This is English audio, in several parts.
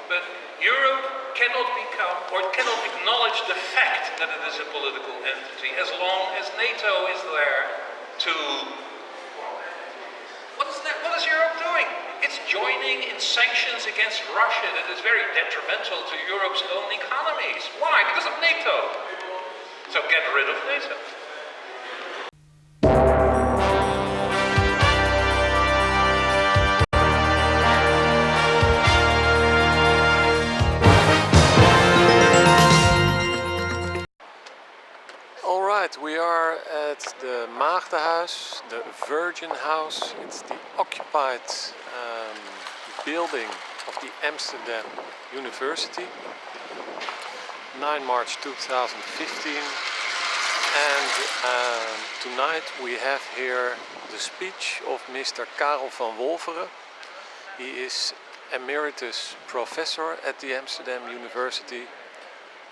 But Europe cannot become, or cannot acknowledge the fact that it is a political entity as long as NATO is there to... What is Europe doing? It's joining in sanctions against Russia that is very detrimental to Europe's own economies. Why? Because of NATO. So get rid of NATO. Alright, we are at the Maagdenhuis, the Virgin House. It's the occupied building of the Amsterdam University. 9 March 2015. And tonight we have here the speech of Mr. Karel van Wolferen. He is Emeritus Professor at the Amsterdam University.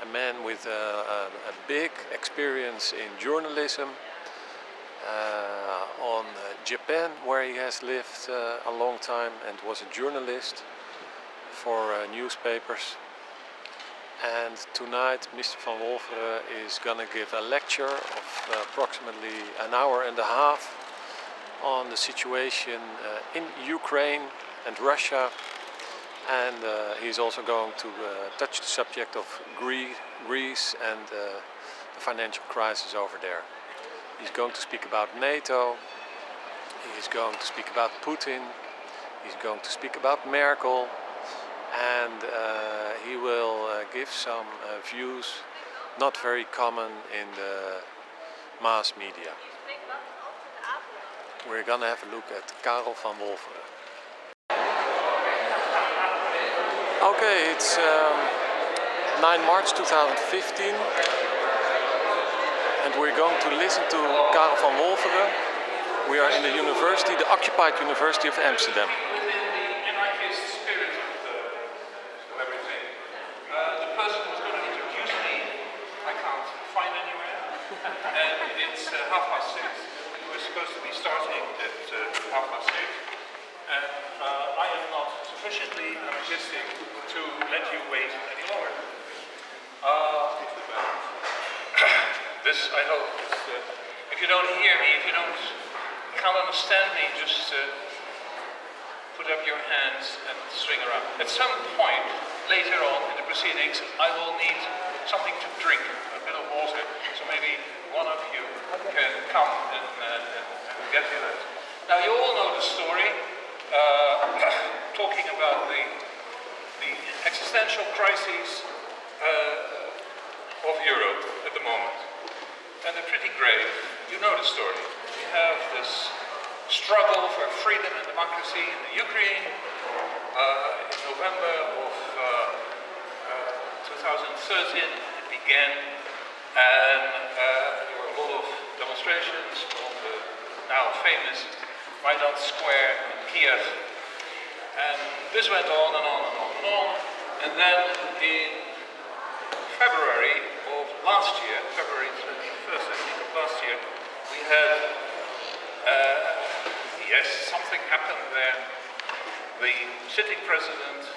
A man with a big experience in journalism, on Japan, where he has lived a long time and was a journalist for newspapers. And tonight Mr. van Wolferen is gonna give a lecture of approximately an hour and a half on the situation in Ukraine and Russia. And he's also going to touch the subject of Greece and the financial crisis over there. He's going to speak about NATO, he's going to speak about Putin, he's going to speak about Merkel, and he will give some views not very common in the mass media. We're gonna have a look at Karel van Wolferen. Okay, it's 9 March 2015 and we're going to listen to Karel van Wolferen. We are in the university, the occupied University of Amsterdam. Within the anarchist spirit of everything, the person who's going to introduce me, I can't find anywhere, and it's 6:30. We were supposed to be starting at 6:30. And I am not sufficiently anarchistic to let you wait any longer. This, I hope, is, if you don't hear me, if you can't understand me, just put up your hands and swing around. At some point later on in the proceedings, I will need something to drink, a bit of water. So maybe one of you can come and get me that. Now you all know the story. Talking about the existential crises of Europe at the moment. And they're pretty grave. You know the story. We have this struggle for freedom and democracy in the Ukraine. In November of 2013 it began, and there were a lot of demonstrations on the now famous Maidan Square in Kiev, and this went on and on and on and on, and then in February of last year, February 21st I think of last year, we had, yes, something happened there. The sitting president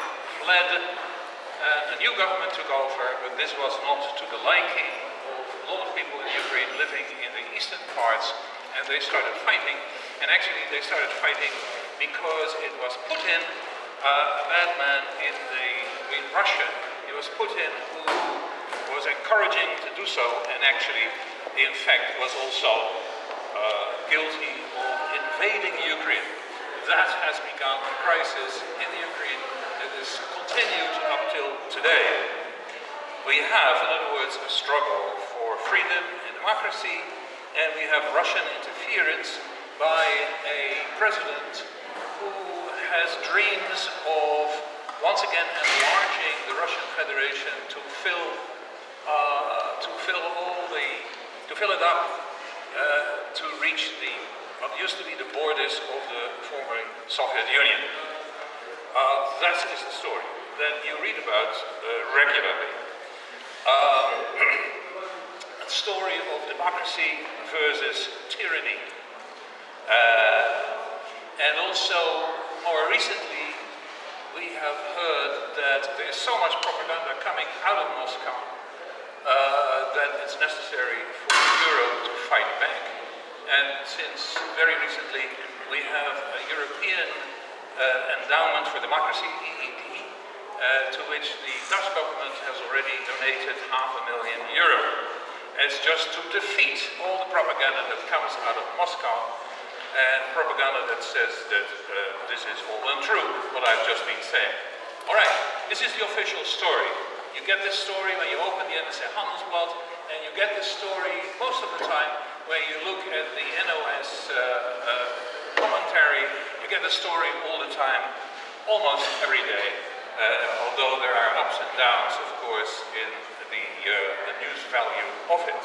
fled, a new government took over, but this was not to the liking of a lot of people in Ukraine living in the eastern parts, and they started fighting. And actually they started fighting because it was Putin, a madman in Russia. It was Putin who was encouraging to do so, and actually, in fact, was also guilty of invading Ukraine. That has begun a crisis in the Ukraine that is continued up till today. We have, in other words, a struggle for freedom and democracy, and we have Russian interference by a president who has dreams of once again enlarging the Russian Federation to fill it up to reach what used to be the borders of the former Soviet Union. That is the story that you read about regularly. A story of democracy versus tyranny. And also, more recently, we have heard that there is so much propaganda coming out of Moscow that it's necessary for Europe to fight back. And since very recently we have a European Endowment for Democracy, EED, to which the Dutch government has already donated €500,000. It's just to defeat all the propaganda that comes out of Moscow and propaganda that says that this is all untrue, what I've just been saying. All right, this is the official story. You get this story when you open the NRC Handelsblad, and you get this story most of the time when you look at the NOS commentary. You get the story all the time, almost every day, although there are ups and downs, of course, in the news value of it.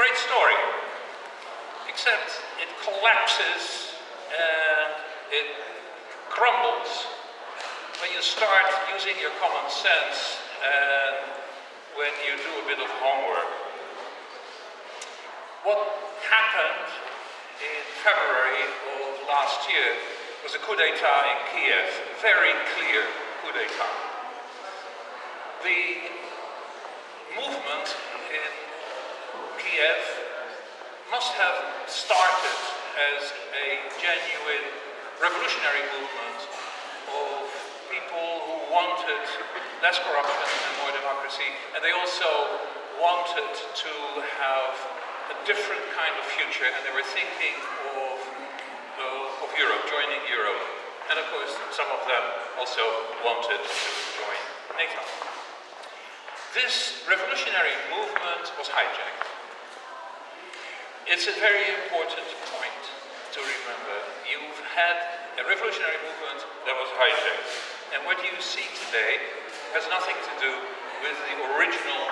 Great story, except it collapses and it crumbles when you start using your common sense and when you do a bit of homework. What happened in February of last year was a coup d'etat in Kiev, a very clear coup d'etat. The movement in Kiev must have started as a genuine revolutionary movement of people who wanted less corruption and more democracy, and they also wanted to have a different kind of future, and they were thinking of Europe, joining Europe. And of course, some of them also wanted to join NATO. This revolutionary movement was hijacked. It's a very important point to remember. You've had a revolutionary movement that was hijacked. And what you see today has nothing to do with the original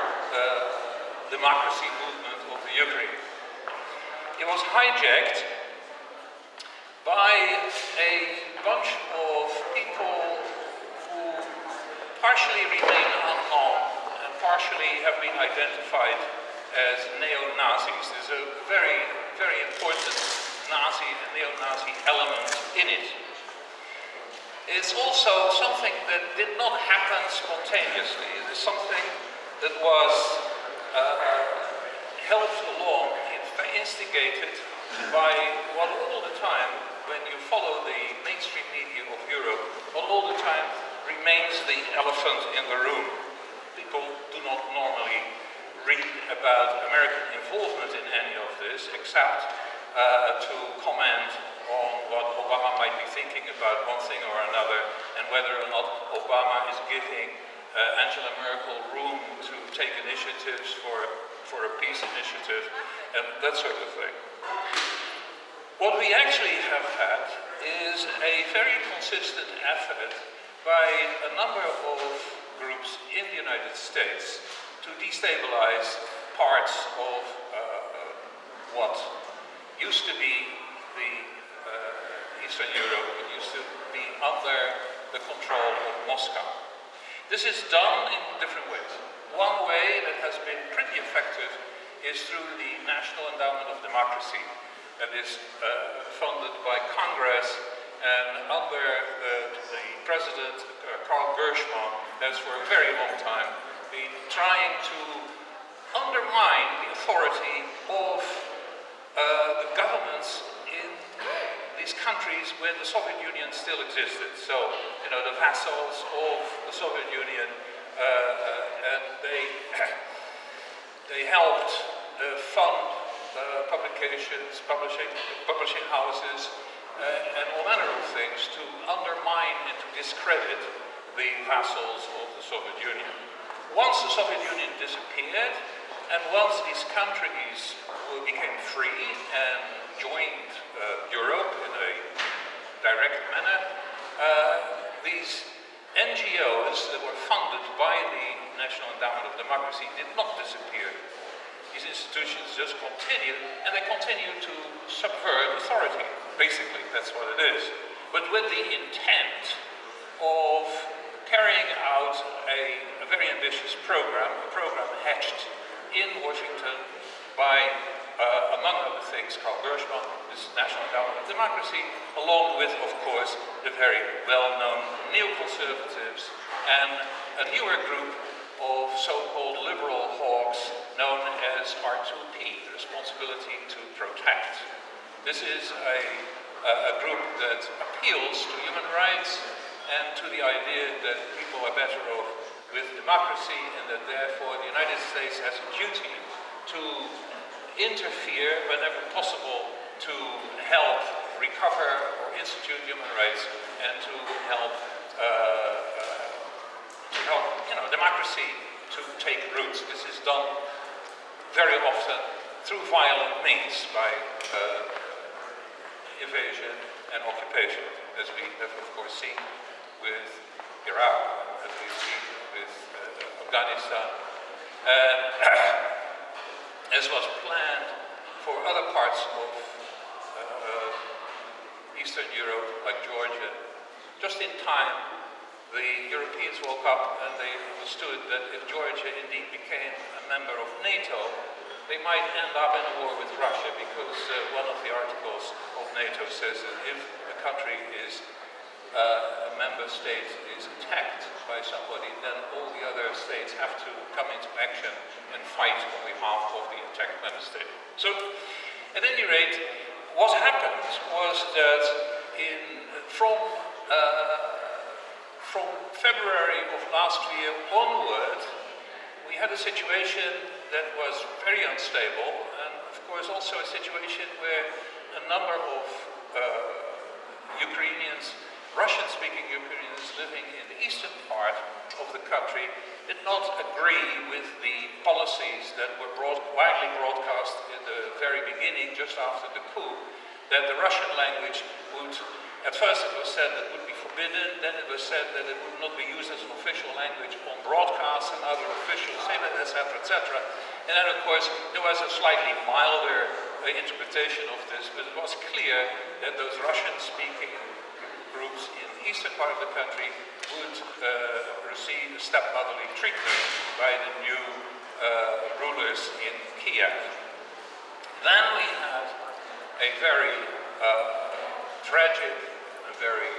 democracy movement of the Ukraine. It was hijacked by a bunch of people who partially remain unknown and partially have been identified as neo-Nazis. There's a very, very important Nazi and neo-Nazi element in it. It's also something that did not happen spontaneously. It is something that was helped along, instigated by what all the time, when you follow the mainstream media of Europe, what all the time remains the elephant in the room. People do not normally read about American involvement in any of this, except to comment on what Obama might be thinking about one thing or another, and whether or not Obama is giving Angela Merkel room to take initiatives for a peace initiative, and that sort of thing. What we actually have had is a very consistent effort by a number of groups in the United States to destabilize parts of what used to be the Eastern Europe, what used to be under the control of Moscow. This is done in different ways. One way that has been pretty effective is through the National Endowment of Democracy that is funded by Congress, and under the president, Karl Gershman, has for a very long time been trying to undermine the authority of the governments in these countries when the Soviet Union still existed. So, you know, the vassals of the Soviet Union, and they helped fund publications, publishing houses, and all manner of things to undermine and to discredit the vassals of the Soviet Union. Once the Soviet Union disappeared, and once these countries became free and joined Europe in a direct manner, these NGOs that were funded by the National Endowment of Democracy did not disappear. These institutions just continued, and they continue to subvert authority. Basically, that's what it is. But with the intent of carrying out a very ambitious program, a program hatched in Washington by among other things, Karl Gershwin, this National Endowment of Democracy, along with, of course, the very well-known neoconservatives and a newer group of so-called liberal hawks known as R2P, the Responsibility to Protect. This is a group that appeals to human rights and to the idea that people are better off with democracy and that therefore the United States has a duty to interfere whenever possible to help recover or institute human rights and to help democracy to take roots. This is done very often through violent means by invasion and occupation, as we have of course seen with Iraq, as we've seen with Afghanistan, and as was planned for other parts of Eastern Europe, like Georgia. Just in time, the Europeans woke up and they understood that if Georgia indeed became a member of NATO, they might end up in a war with Russia, because one of the articles of NATO says that if a country is a member state is attacked by somebody, then all the other states have to come into action and fight on behalf of the attacked member state. So, at any rate, what happened was that from February of last year onward, we had a situation that was very unstable, and of course also a situation where a number of Ukrainians, Russian-speaking Ukrainians living in the eastern part of the country, did not agree with the policies that were widely broadcast in the very beginning, just after the coup, that the Russian language would, at first it was said that it would be forbidden, then it was said that it would not be used as an official language on broadcasts and other official statements, etc., etc. And then, of course, there was a slightly milder interpretation of this, but it was clear that those Russian-speaking groups in the eastern part of the country would receive a stepmotherly treatment by the new rulers in Kiev. Then we had a very tragic, a very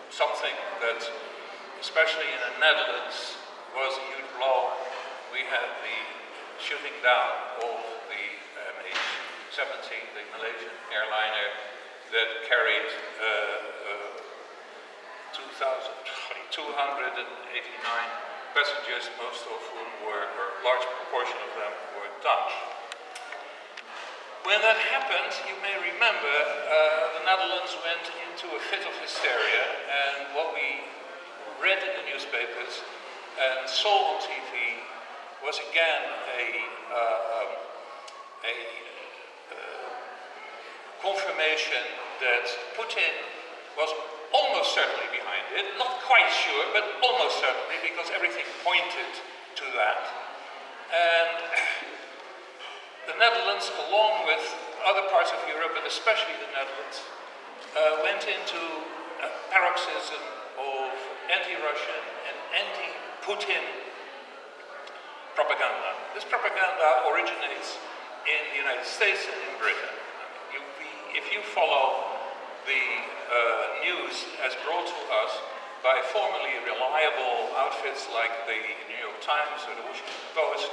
something that, especially in the Netherlands, was a huge blow. We had the shooting down of the MH17, the Malaysian airliner that carried 289 passengers, most of whom were, or a large proportion of them were Dutch. When that happened, you may remember, the Netherlands went into a fit of hysteria, and what we read in the newspapers and saw on TV was again a confirmation that Putin was almost certainly behind it, not quite sure, but almost certainly, because everything pointed to that. And the Netherlands, along with other parts of Europe, but especially the Netherlands, went into a paroxysm of anti-Russian and anti-Putin propaganda. This propaganda originates in the United States and in Britain. If you follow the news as brought to us by formerly reliable outfits like the New York Times or the Washington Post,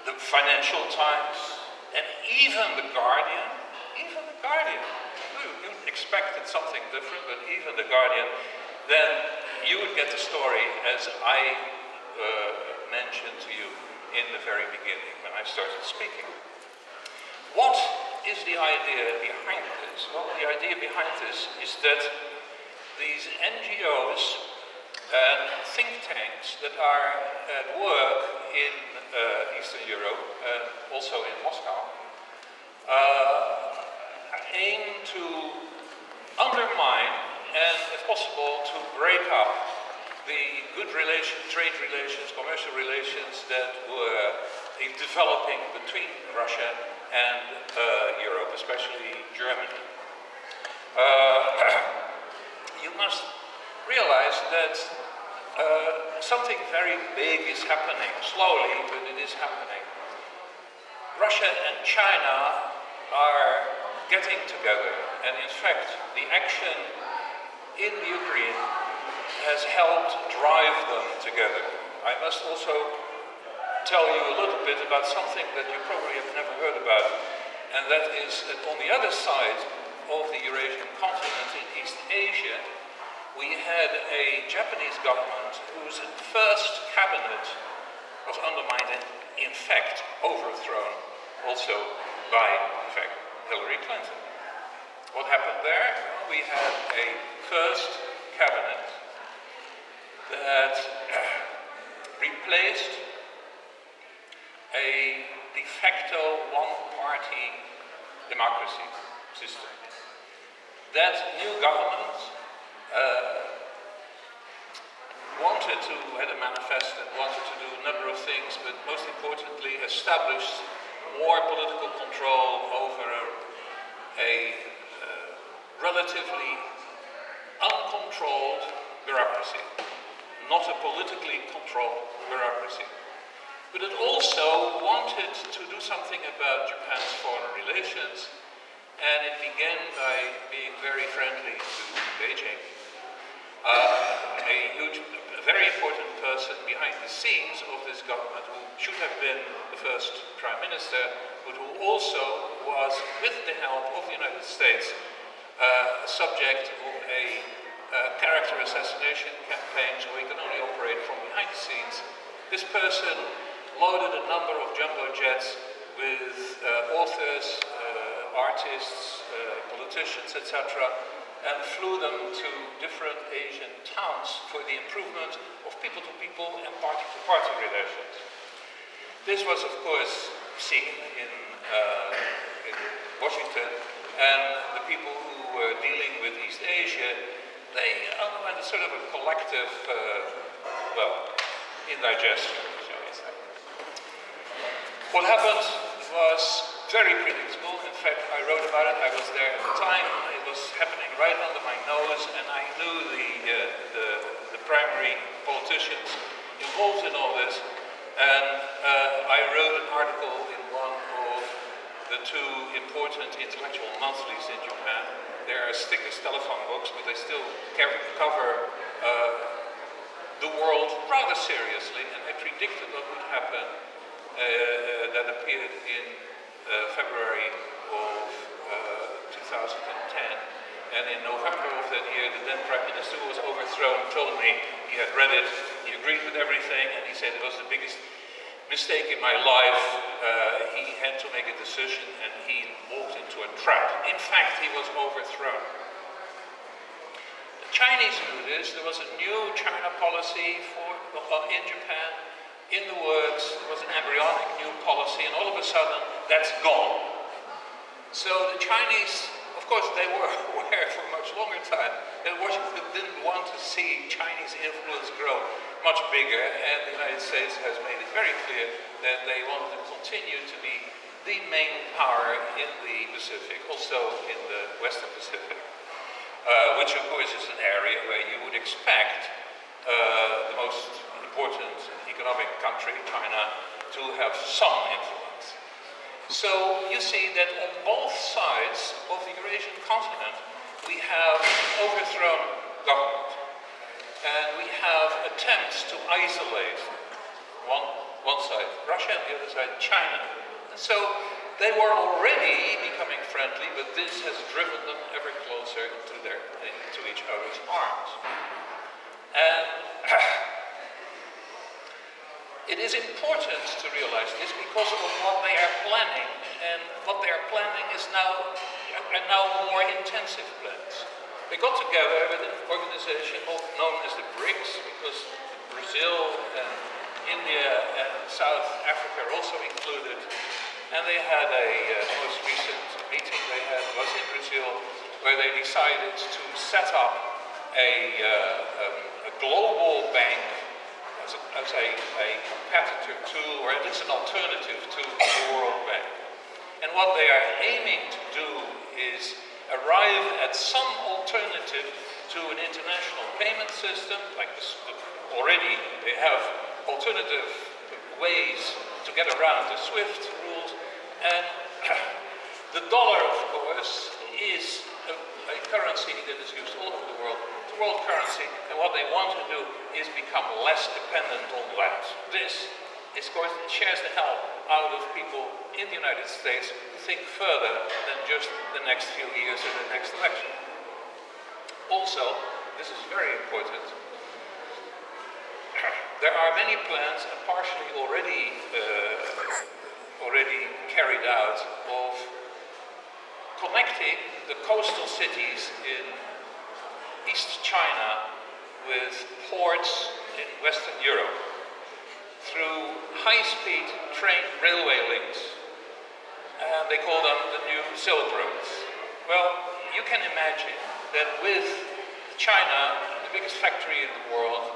the Financial Times, and even the Guardian, you expected something different, but even the Guardian, then you would get the story as I mentioned to you in the very beginning when I started speaking. What is the idea behind this? Well, the idea behind this is that these NGOs and think tanks that are at work in Eastern Europe and also in Moscow aim to undermine and, if possible, to break up the good trade relations, commercial relations that were developing between Russia and Europe, especially Germany. You must realize that something very big is happening, slowly, but it is happening. Russia and China are getting together, and in fact, the action in Ukraine has helped drive them together. I must also tell you a little bit about something that you probably have never heard about, and that is that on the other side of the Eurasian continent in East Asia, we had a Japanese government whose first cabinet was undermined and, in fact, overthrown also by, in fact, Hillary Clinton. What happened there? We had a first cabinet that replaced a de facto one-party democracy system. That new government had a manifesto that wanted to do a number of things, but most importantly established more political control over a relatively uncontrolled bureaucracy, not a politically controlled bureaucracy. But it also wanted to do something about Japan's foreign relations, and it began by being very friendly to Beijing. A very important person behind the scenes of this government, who should have been the first prime minister, but who also was, with the help of the United States, subject of a character assassination campaign, so he can only operate from behind the scenes. This person loaded a number of jumbo jets with authors, artists, politicians, etc., and flew them to different Asian towns for the improvement of people-to-people and party-to-party relations. This was, of course, seen in Washington, and the people who were dealing with East Asia, they underwent a sort of a collective, indigestion, shall we say. What happened was very predictable. In fact, I wrote about it. I was there at the time. It was happening right under my nose, and I knew the primary politicians involved in all this. And I wrote an article in one of the two important intellectual monthlies in Japan. They are as thick as telephone books, but they still cover the world rather seriously, and I predicted what would happen. That appeared in February of 2010, and in November of that year, the then Prime Minister who was overthrown told me he had read it, he agreed with everything, and he said it was the biggest mistake in my life. He had to make a decision, and he walked into a trap. In fact, he was overthrown. The Chinese knew this. There was a new China policy in Japan, in the works. There was an embryonic new policy, and all of a sudden, that's gone. So the Chinese, of course, they were aware for a much longer time that Washington didn't want to see Chinese influence grow much bigger, and the United States has made it very clear that they wanted to continue to be the main power in the Pacific, also in the Western Pacific, which of course is an area where you would expect the most important economic country, China, to have some influence. So you see that on both sides of the Eurasian continent, we have overthrown government, and we have attempts to isolate one side Russia and the other side China. And so they were already becoming friendly, but this has driven them ever closer to each other's arms. And it is important to realize this because of what they are planning, and what they are planning is now more intensive plans. They got together with an organization known as the BRICS, because Brazil and India and South Africa are also included, and they had a most recent meeting they had was in Brazil, where they decided to set up a global bank as a competitor to, or at least an alternative to, the World Bank. And what they are aiming to do is arrive at some alternative to an international payment system, like this. Already they have alternative ways to get around the SWIFT rules, and the dollar, of course, is a currency that is used all over the world. It's a world currency, and what they want to do is become less dependent on that. This, of course, shares the hell out of people in the United States who think further than just the next few years and the next election. Also, this is very important, there are many plans, and partially already carried out, of connecting the coastal cities in East China with ports in Western Europe through high-speed train railway links, and they call them the new Silk Roads. Well, you can imagine that with China, the biggest factory in the world,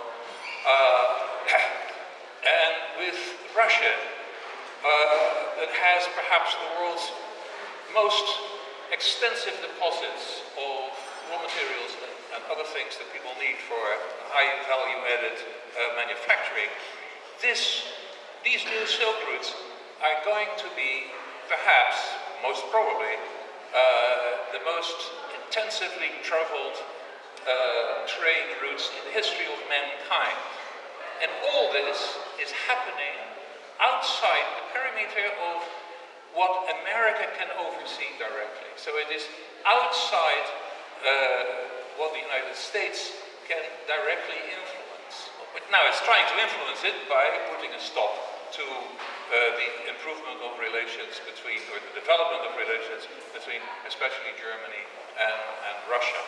and with Russia, that has perhaps the world's most extensive deposits of raw materials and other things that people need for high value added manufacturing, these new Silk Routes are going to be perhaps, most probably, the most intensively traveled trade routes in the history of mankind. And all this is happening outside the perimeter of what America can oversee directly. So it is outside what the United States can directly influence. But now it's trying to influence it by putting a stop to the improvement of relations between, or the development of relations between especially Germany and Russia.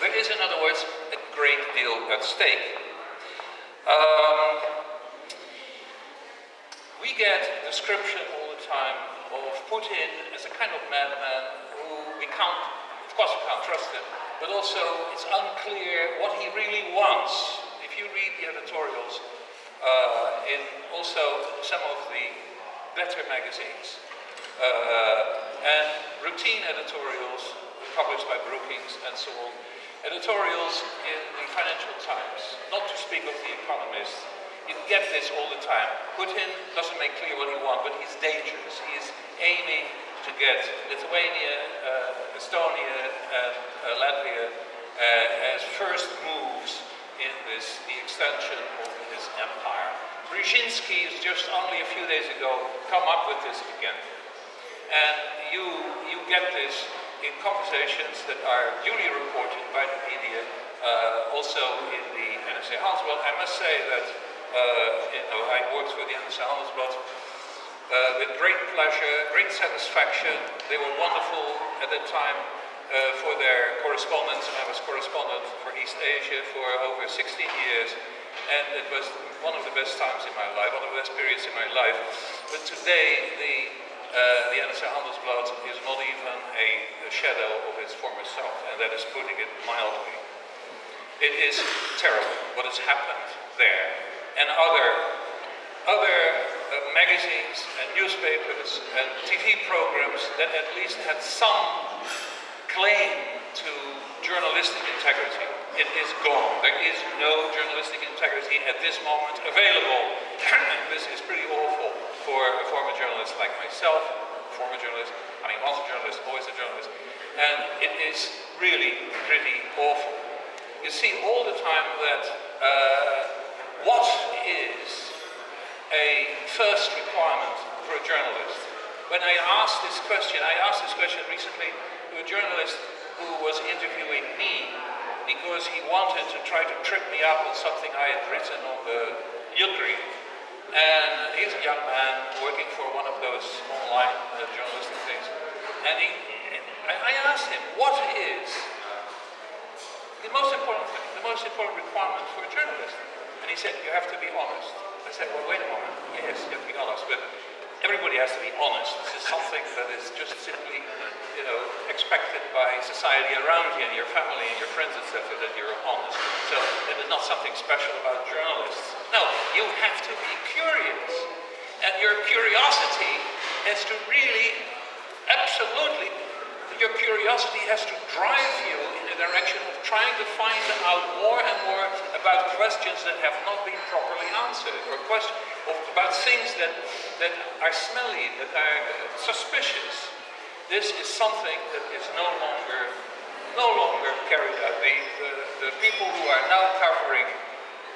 There is, in other words, a great deal at stake. We get a description all the time of Putin as a kind of madman who we can't, of course we can't trust him, but also it's unclear what he really wants. If you read the editorials in also some of the better magazines and routine editorials published by Brookings and so on, editorials in the Financial Times, not to speak of The Economist. You get this all the time. Putin doesn't make clear what he wants, but he's dangerous. He is aiming to get Lithuania, Estonia, and Latvia as first moves in the extension of his empire. Brzezinski has just only a few days ago come up with this again. And you get this in conversations that are duly reported by the media, also in the NRC Handelsblad. I must say that I worked for the NRC Handelsblad with great pleasure, great satisfaction. They were wonderful at that time for their correspondence, and I was correspondent for East Asia for over 16 years, and it was one of the best times in my life, one of the best periods in my life. But today, the NRC Handelsblad is not even a shadow of its former self, and that is putting it mildly. It is terrible what has happened there. And other magazines and newspapers and TV programs that at least had some claim to journalistic integrity. It is gone. There is no journalistic integrity at this moment available. And this is pretty awful for a former journalist like myself, once a journalist, always a journalist. And it is really pretty awful. You see all the time that what is a first requirement for a journalist? When I asked this question recently to a journalist who was interviewing me because he wanted to try to trip me up on something I had written on the Ukraine. And he's a young man working for one of those online journalistic things. And I asked him, what is the most important requirement for a journalist? And he said, you have to be honest. I said, well, wait a moment. Yes, you have to be honest, but everybody has to be honest. This is something that is just simply, expected by society around you and your family and your friends, etc., that you're honest. So it is not something special about journalists. No, you have to be curious. And your curiosity has to really, absolutely your curiosity has to drive you in the direction of trying to find out more and more about questions that have not been properly answered, or about things that are smelly, that are suspicious. This is something that is no longer carried out. The people who are now covering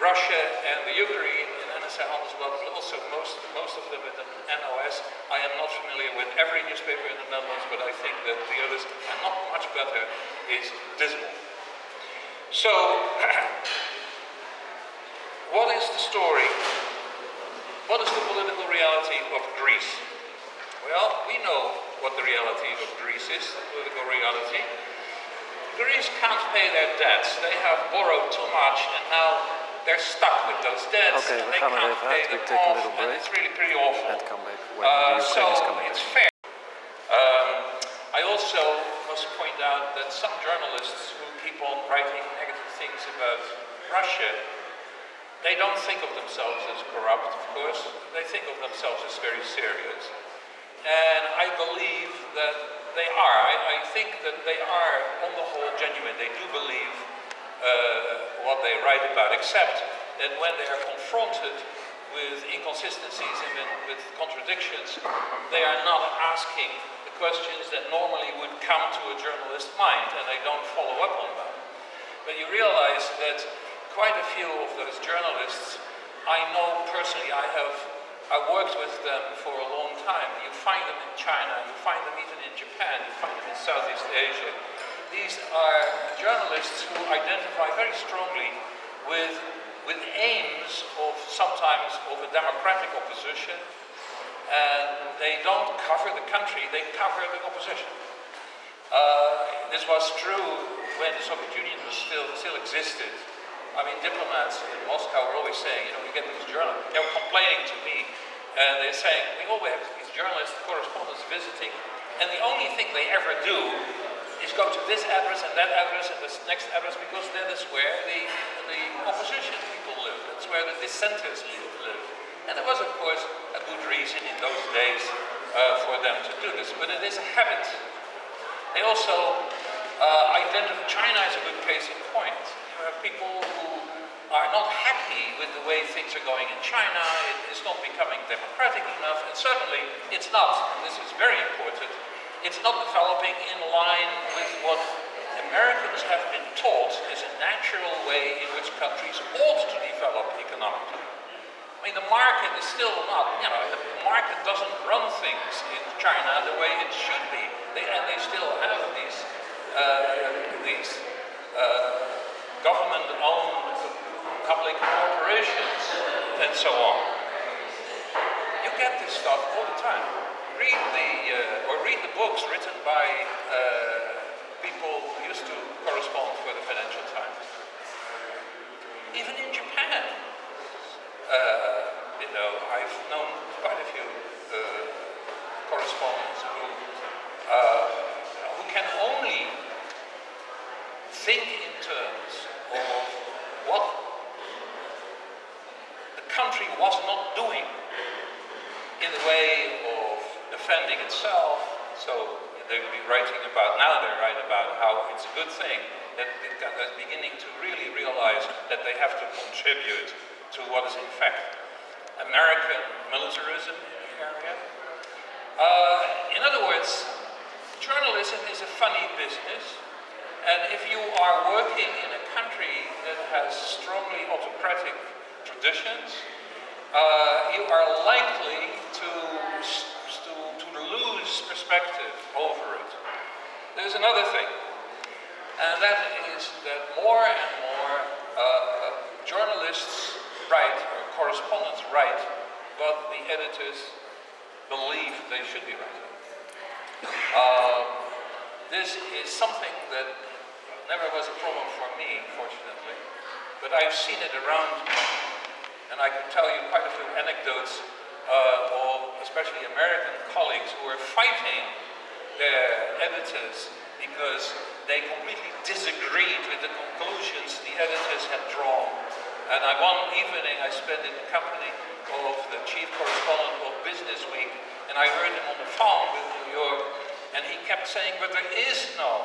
Russia and the Ukraine in NRC Handelsblad, but also most of them in the NOS. I am not familiar with every newspaper in the Netherlands, but I think that the others are not much better, is dismal. So, what is the story? What is the political reality of Greece? Well, we know what the reality of Greece is, the political reality. Greece can't pay their debts. They have borrowed too much and now they're stuck with those debts. Okay, and we they gaan er can't even pay uit. We them take a off, little and break it's really pretty awful. and come back when the Ukraine is coming it's back. fair. I also must point out that some journalists who keep on writing negative things about Russia, they don't think of themselves as corrupt, of course. They think of themselves as very serious. And I believe that they are. I think that they are, on the whole, genuine. They do believe what they write about, except that when they are confronted with inconsistencies and with contradictions, they are not asking the questions that normally would come to a journalist's mind, and they don't follow up on them. But you realize that quite a few of those journalists, I know personally, I worked with them for a long time. You find them in China, you find them even in Japan, you find them in Southeast Asia. These are journalists who identify very strongly with aims of sometimes of a democratic opposition, and they don't cover the country, they cover the opposition. This was true when the Soviet Union was still existed. I mean, diplomats in Moscow were always saying, you know, you get these journalists, they were complaining to me, and they're saying, we always have these journalists, correspondents visiting, and the only thing they ever do is go to this address and that address and this next address, because that is where the opposition people live, that's where the dissenters live. And there was, of course, a good reason in those days for them to do this, but it is a habit. They also identify, China is a good case in point. You have people who are not happy with the way things are going in China. It is not becoming democratic enough, and certainly it's not, and this is very important, it's not developing in line with what Americans have been taught is a natural way in which countries ought to develop economically. I mean, the market is still not, you know, the market doesn't run things in China the way it should be. And they still have these government-owned public corporations and so on. You get this stuff all the time. Read the books written by people who used to correspond for the Financial Times. Even in Japan, you know, I've known quite a few correspondents who can only think in terms of what the country was not doing in the way of defending itself. So they'll be writing about, now they write about how it's a good thing that they're beginning to really realize that they have to contribute to what is in fact American militarism in the area. In other words, journalism is a funny business, and if you are working in a country that has strongly autocratic traditions, you are likely to lose perspective over it. There's another thing, and that is that more and more journalists write, or correspondents write, but the editors believe they should be writing. This is something that never was a problem for me, fortunately, but I've seen it around me, and I can tell you quite a few anecdotes of especially American colleagues who are fighting their editors because they completely disagreed with the conclusions the editors had drawn. And one evening I spent in the company of the chief correspondent of Business Week, and I heard him on the phone with New York And he kept saying, but there is no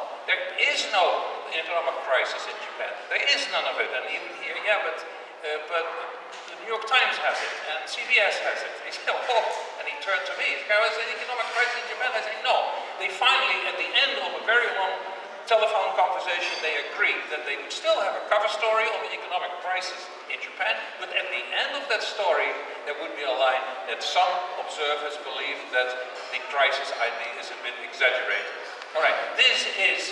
economic crisis in Japan. There is none of it. And he would hear, yeah, but the New York Times has it, and CBS has it. He said, oh, and he turned to me. He said, is there an economic crisis in Japan? I said, no. They finally, at the end of a very long telephone conversation, they agreed that they would still have a cover story on the economic crisis in Japan, but at the end of that story, there would be a line that some observers believe that the crisis idea is a bit exaggerated. All right, this is,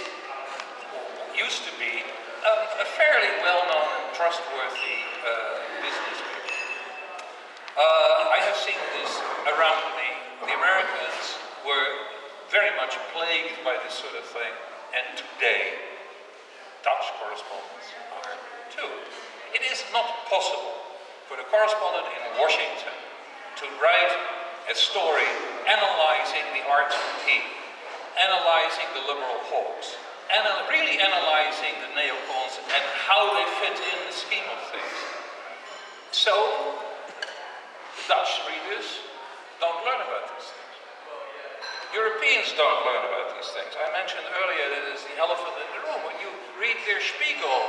used to be, a fairly well-known and trustworthy business people. I have seen this around me. The Americans were very much plagued by this sort of thing. And today, Dutch correspondents are too. It is not possible for the correspondent in Washington to write a story analyzing the R2T, analyzing the liberal hawks, and really analyzing the neocons and how they fit in the scheme of things. So, Dutch readers don't learn about these things. Europeans don't learn about these things. I mentioned earlier that it's the elephant in the room. When you read Der Spiegel,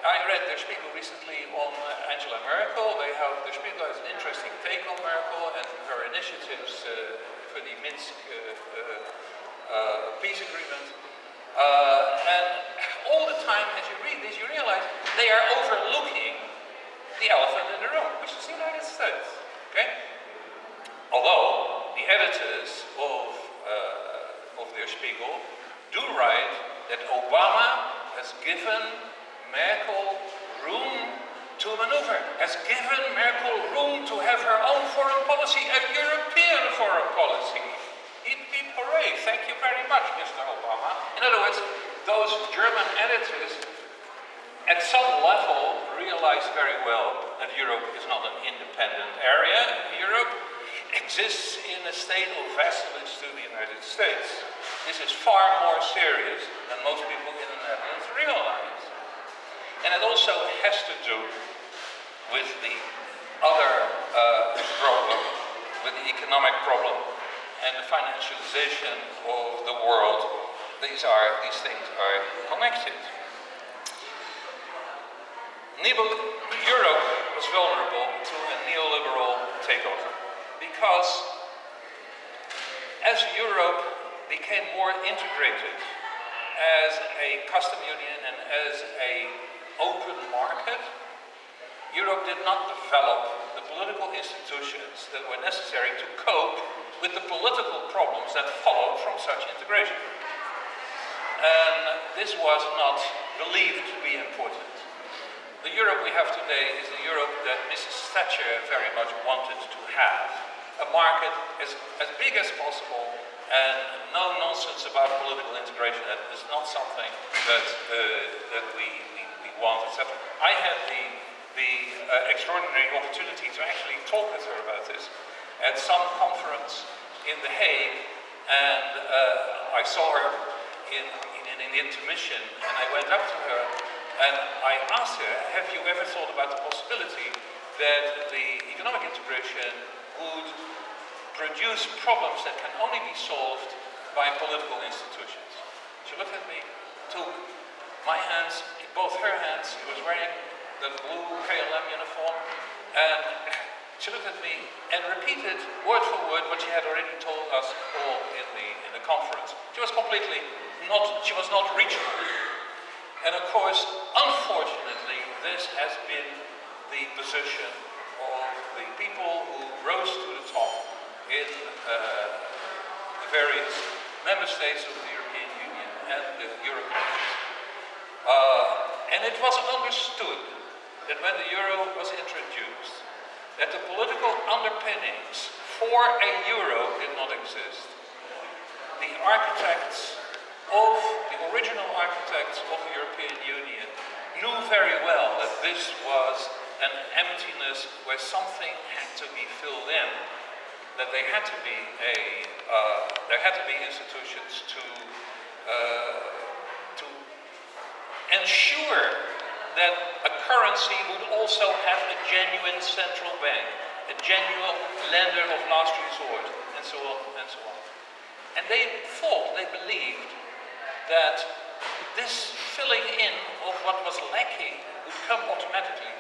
I read Der Spiegel recently on Angela Merkel. Der Spiegel has an interesting take on Merkel and her initiatives for the Minsk peace agreement. And all the time as you read this, you realize they are overlooking the elephant in the room, which is the United States. Okay? Although the editors of Der Spiegel do write that Obama has given Merkel room to maneuver, has given Merkel room to have her own foreign policy, a European foreign policy. Hip hip hooray, thank you very much, Mr. Obama. In other words, those German editors at some level realize very well that Europe is not an independent area. Europe exists in a state of vassalage to the United States. This is far more serious than most people in the Netherlands realize. And it also has to do with the other problem, with the economic problem and the financialization of the world. These things are connected. Europe was vulnerable to a neoliberal takeover because as Europe became more integrated as a custom union and as an open market, Europe did not develop the political institutions that were necessary to cope with the political problems that followed from such integration. And this was not believed to be important. The Europe we have today is the Europe that Mrs. Thatcher very much wanted to have. A market as big as possible and no nonsense about political integration. That is not something that we want, etc. I had the extraordinary opportunity to actually talk with her about this at some conference in The Hague, and I saw her in an intermission, and I went up to her and I asked her, have you ever thought about the possibility that the economic integration would produce problems that can only be solved by political institutions? She looked at me, took my hands, both her hands, she was wearing the blue KLM uniform, and she looked at me and repeated word for word what she had already told us all in the conference. She was completely she was not reachable. And of course, unfortunately, this has been the position of the people who rose to the top in the various member states of the European Union and the Euro countries. And it was understood that when the euro was introduced, that the political underpinnings for a euro did not exist. The original architects of the European Union knew very well that this was an emptiness where something had to be filled in, that there had to be institutions to ensure that a currency would also have a genuine central bank, a genuine lender of last resort, and so on and so on. And they thought, they believed, that this filling in of what was lacking would come automatically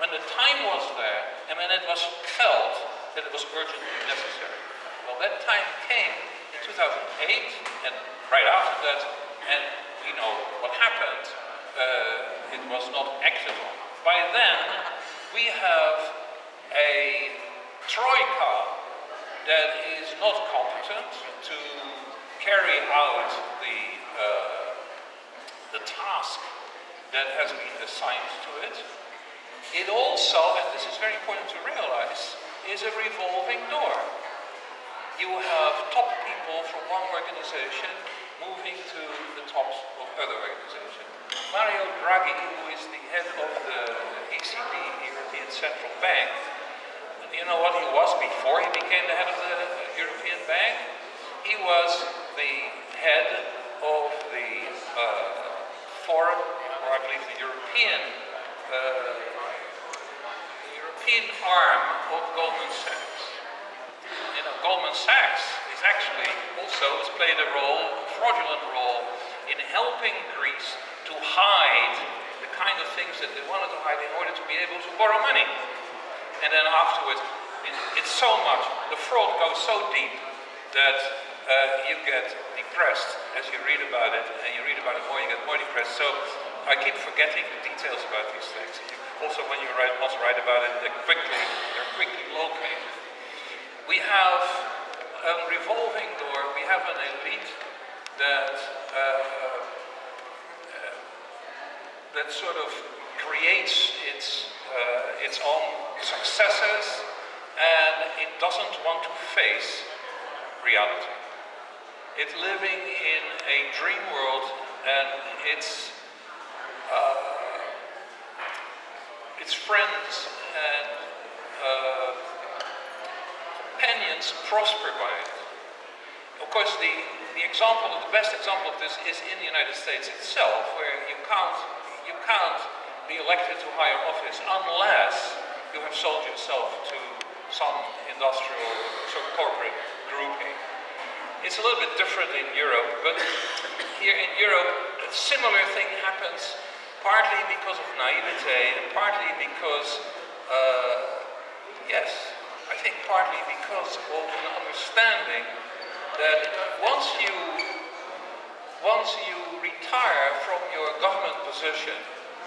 when the time was there and when it was felt that it was urgently necessary. Well, that time came in 2008 and right after that, and we know what happened. It was not acted on. By then, we have a troika that is not competent to carry out the task that has been assigned to it. It also, and this is very important to realize, is a revolving door. You have top people from one organization moving to the tops of other organizations. Mario Draghi, who is the head of the ECB, the European Central Bank, you know what he was before he became the head of the European Bank? He was the head of the foreign, or I believe the European arm of Goldman Sachs. You know, Goldman Sachs is actually also has played a fraudulent role in helping Greece to hide the kind of things that they wanted to hide in order to be able to borrow money. And then afterwards, it's so much, the fraud goes so deep that you get depressed as you read about it, and you read about it more, you get more depressed. So I keep forgetting the details about these things. Also, when you want to write about it, they're quickly located. We have a revolving door, we have an elite that that sort of creates its own successes, and it doesn't want to face reality. It's living in a dream world, and its friends and companions prosper by it. Of course, the best example of this is in the United States itself, where you can't be elected to higher office unless you have sold yourself to some industrial or corporate grouping. It's a little bit different in Europe, but here in Europe, a similar thing happens, partly because of naivete, and partly because, yes, I think partly because of an understanding that once you retire from your government position,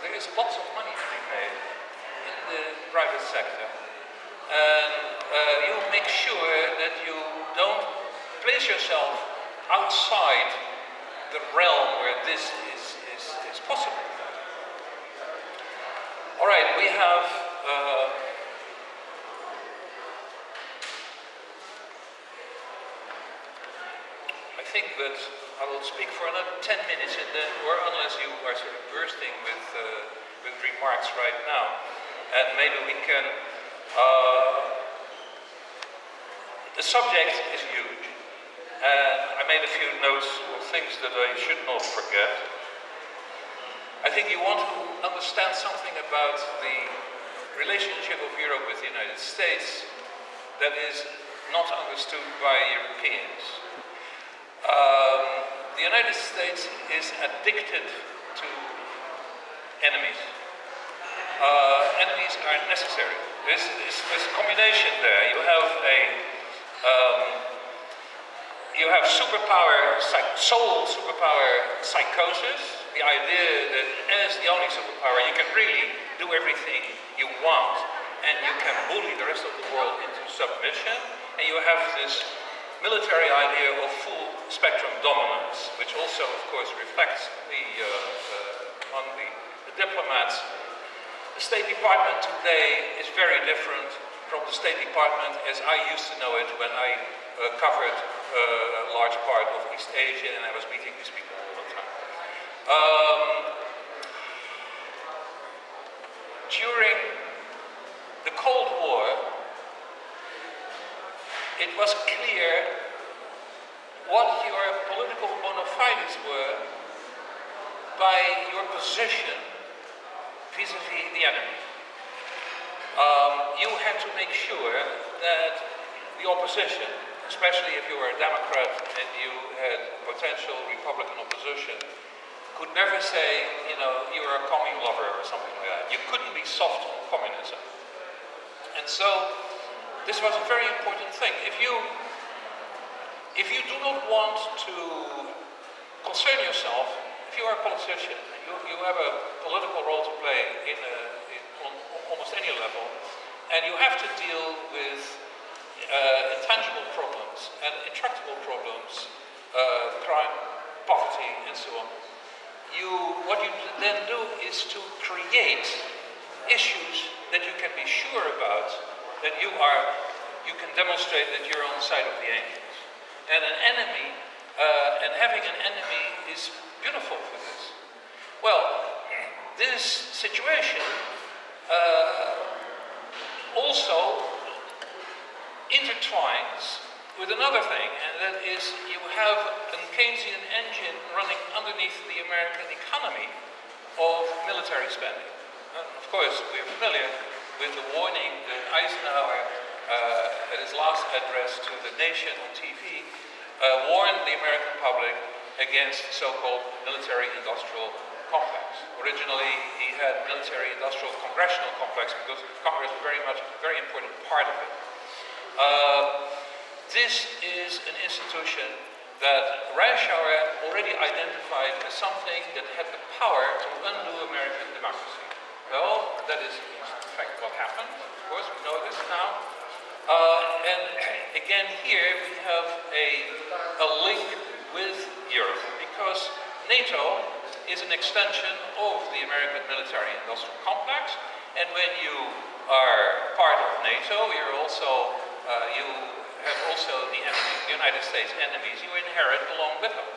there is lots of money to be made in the private sector. And you make sure that you don't place yourself outside the realm where this is possible. All right, we have I think that I will speak for another 10 minutes, and then, or unless you are sort of bursting with remarks right now, and maybe we can. The subject is huge, and I made a few notes of things that I should not forget. I think you want to understand something about the relationship of Europe with the United States that is not understood by Europeans. The United States is addicted to enemies. Enemies are necessary. There's a combination there. You have soul superpower psychosis, the idea that as the only superpower you can really do everything you want, and you can bully the rest of the world into submission, and you have this military idea of full spectrum dominance, which also, of course, reflects on the diplomats. The State Department today is very different from the State Department as I used to know it when I covered a large part of East Asia, and I was meeting these people all the time. During the Cold War, it was clear what your political bona fides were by your position vis-a-vis the enemy. You had to make sure that the opposition, especially if you were a Democrat and you had potential Republican opposition, could never say, you know, you were a commie lover or something like that. You couldn't be soft on communism. And so, this was a very important thing. If you do not want to concern yourself, if you are a politician, you have a political role to play on almost any level, and you have to deal with intangible problems and intractable problems, crime, poverty, and so on. What you then do is to create issues that you can be sure about, that you can demonstrate that you're on the side of the angels. And an enemy, and having an enemy is beautiful for this. Well, this situation also intertwines with another thing, and that is you have a Keynesian engine running underneath the American economy of military spending. And of course, we're familiar with the warning that Eisenhower, at his last address to the nation on TV, warned the American public against the so-called military-industrial complex. Originally, he had military-industrial congressional complex because Congress was very much a very important part of it. This is an institution that Reischauer already identified as something that had the power to undo American democracy. Well, that is in fact what happened. Of course, we know this now. And again here we have a link with Europe, because NATO is an extension of the American military-industrial complex, and when you are part of NATO, you're also you have also the enemy, the United States enemies you inherit along with them.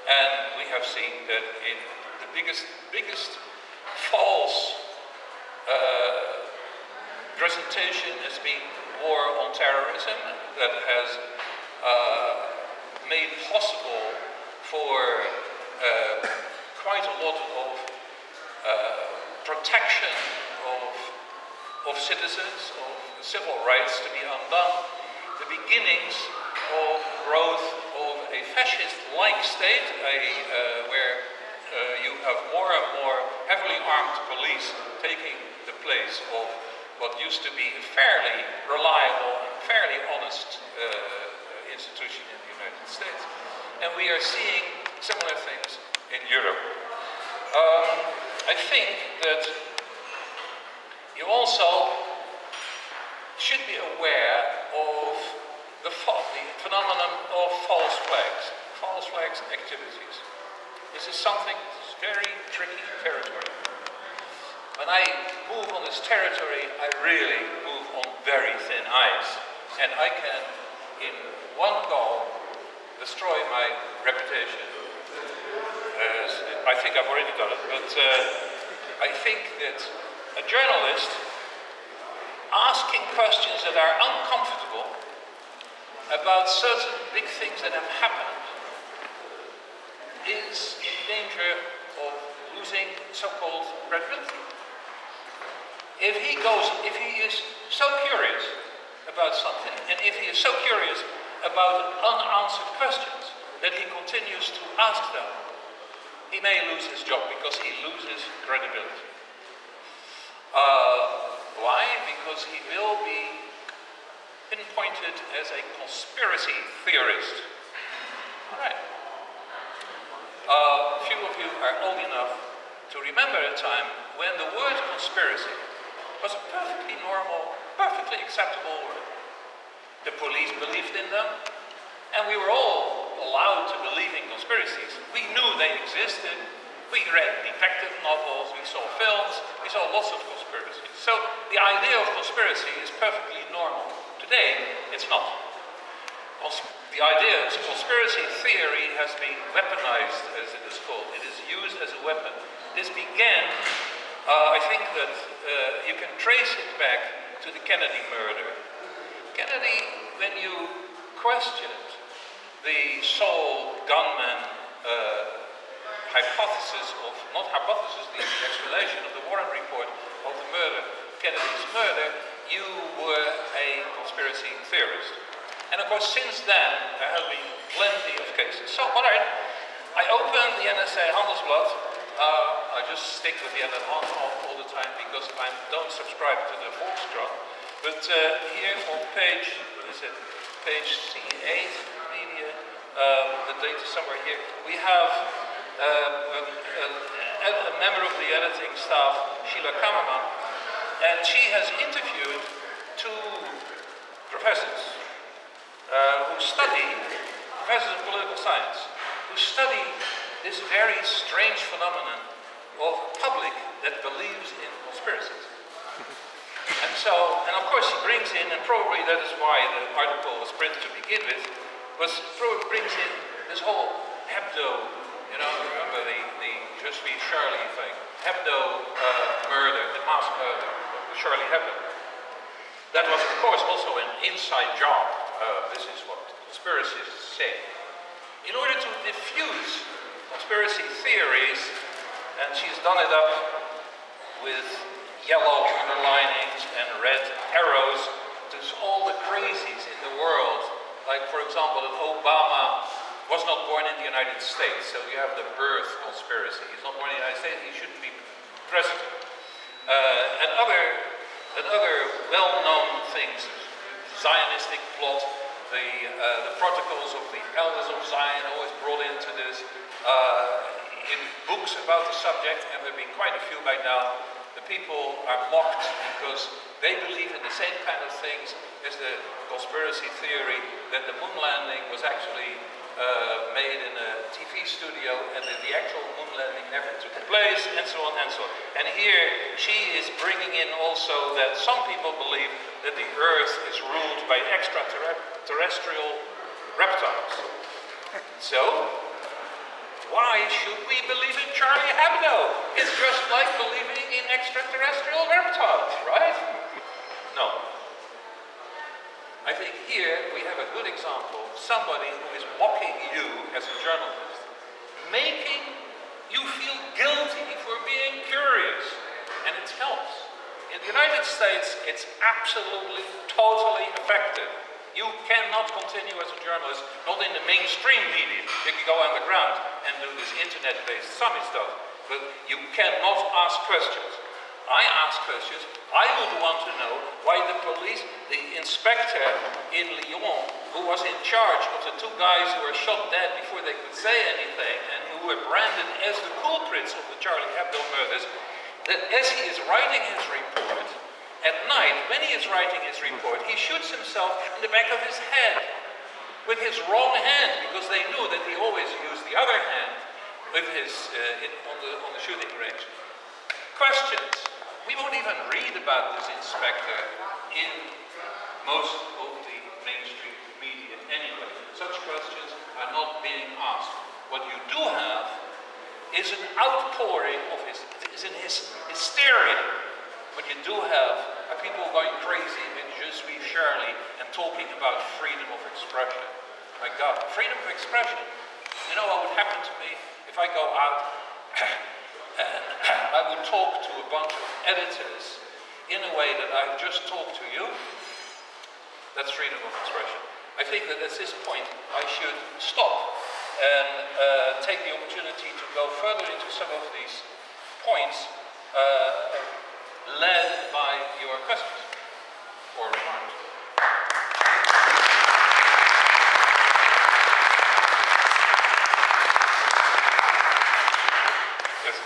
And we have seen that in the biggest false presentation has been war on terrorism, that has made possible for quite a lot of protection of citizens, of civil rights to be undone, the beginnings of growth of a fascist-like state, where you have more and more heavily armed police taking the place of what used to be a fairly reliable and fairly honest institution in the United States. And we are seeing similar things in Europe. I think that you also should be aware of the phenomenon of false flags activities. This is something that's very tricky territory. When I move on this territory, I really move on very thin ice. And I can, in one go, destroy my reputation. I think I've already done it, but I think that a journalist asking questions that are uncomfortable about certain big things that have happened is in danger of losing so-called credibility. If he is so curious about something, and if he is so curious about unanswered questions that he continues to ask them, he may lose his job because he loses credibility. Why? Because he will be pinpointed as a conspiracy theorist. All right. Few of you are old enough to remember a time when the word conspiracy was a perfectly normal, perfectly acceptable word. The police believed in them, and we were all allowed to believe in conspiracies. We knew they existed. We read detective novels, we saw films, we saw lots of conspiracies. So the idea of conspiracy is perfectly normal. Today, it's not. The idea of conspiracy theory has been weaponized, as it is called. It is used as a weapon. This began, I think that you can trace it back to the Kennedy murder. Kennedy, when you questioned the sole gunman hypothesis of, not hypothesis, the explanation of the Warren report of the murder, Kennedy's murder, you were a conspiracy theorist. And of course, since then, there have been plenty of cases. So, all right, I opened the NRC Handelsblad. I just stick with the NRC all the time because I don't subscribe to the Volkskrant. But here on page, what is it? Page C8, media, the date is somewhere here. We have a member of the editing staff, Sheila Kammerman, and she has interviewed two professors professors of political science, who study this very strange phenomenon of a public that believes in conspiracies. And of course he brings in, and probably that is why the article was printed to begin with, probably brings in this whole Hebdo, remember the Just Be Charlie thing, Hebdo murder, the mass murder of Charlie Hebdo. That was of course also an inside job. This is what conspiracists say. In order to diffuse conspiracy theories, and she's done it up with yellow underlinings and red arrows to all the crazies in the world, like for example that Obama was not born in the United States, so you have the birth conspiracy. He's not born in the United States, he shouldn't be president. And other well-known things, Zionistic plot, the protocols of the elders of Zion always brought into this, in books about the subject, and there have been quite a few by now. The people are mocked because they believe in the same kind of things as the conspiracy theory that the moon landing was actually made in a TV studio and that the actual moon landing never took place, and so on and so on. And here she is bringing in also that some people believe that the Earth is ruled by extraterrestrial reptiles. So, why should we believe in Charlie Hebdo? It's just like believing in extraterrestrial reptiles, right? No. I think here we have a good example of somebody who is mocking you as a journalist, making you feel guilty for being curious, and it helps. In the United States, it's absolutely, totally effective. You cannot continue as a journalist, not in the mainstream media. You can go underground and do this internet-based summit stuff, but you cannot ask questions. I ask questions. I would want to know why the police, the inspector in Lyon, who was in charge of the two guys who were shot dead before they could say anything, and who were branded as the culprits of the Charlie Hebdo murders, that as he is writing his report, at night, when he is writing his report, he shoots himself in the back of his head with his wrong hand, because they knew that he always used the other hand with his, on the shooting range. Questions. We won't even read about this inspector in most of the mainstream media anyway. Such questions are not being asked. What you do have is an outpouring of his hysteria. What you do have are people going crazy with Just Be Charlie and talking about freedom of expression. My God, freedom of expression. You know what would happen to me if I go out and I would talk to a bunch of editors in a way that I've just talked to you? That's freedom of expression. I think that at this point I should stop and take the opportunity to go further into some of these points led by your questions or remarks. Yes.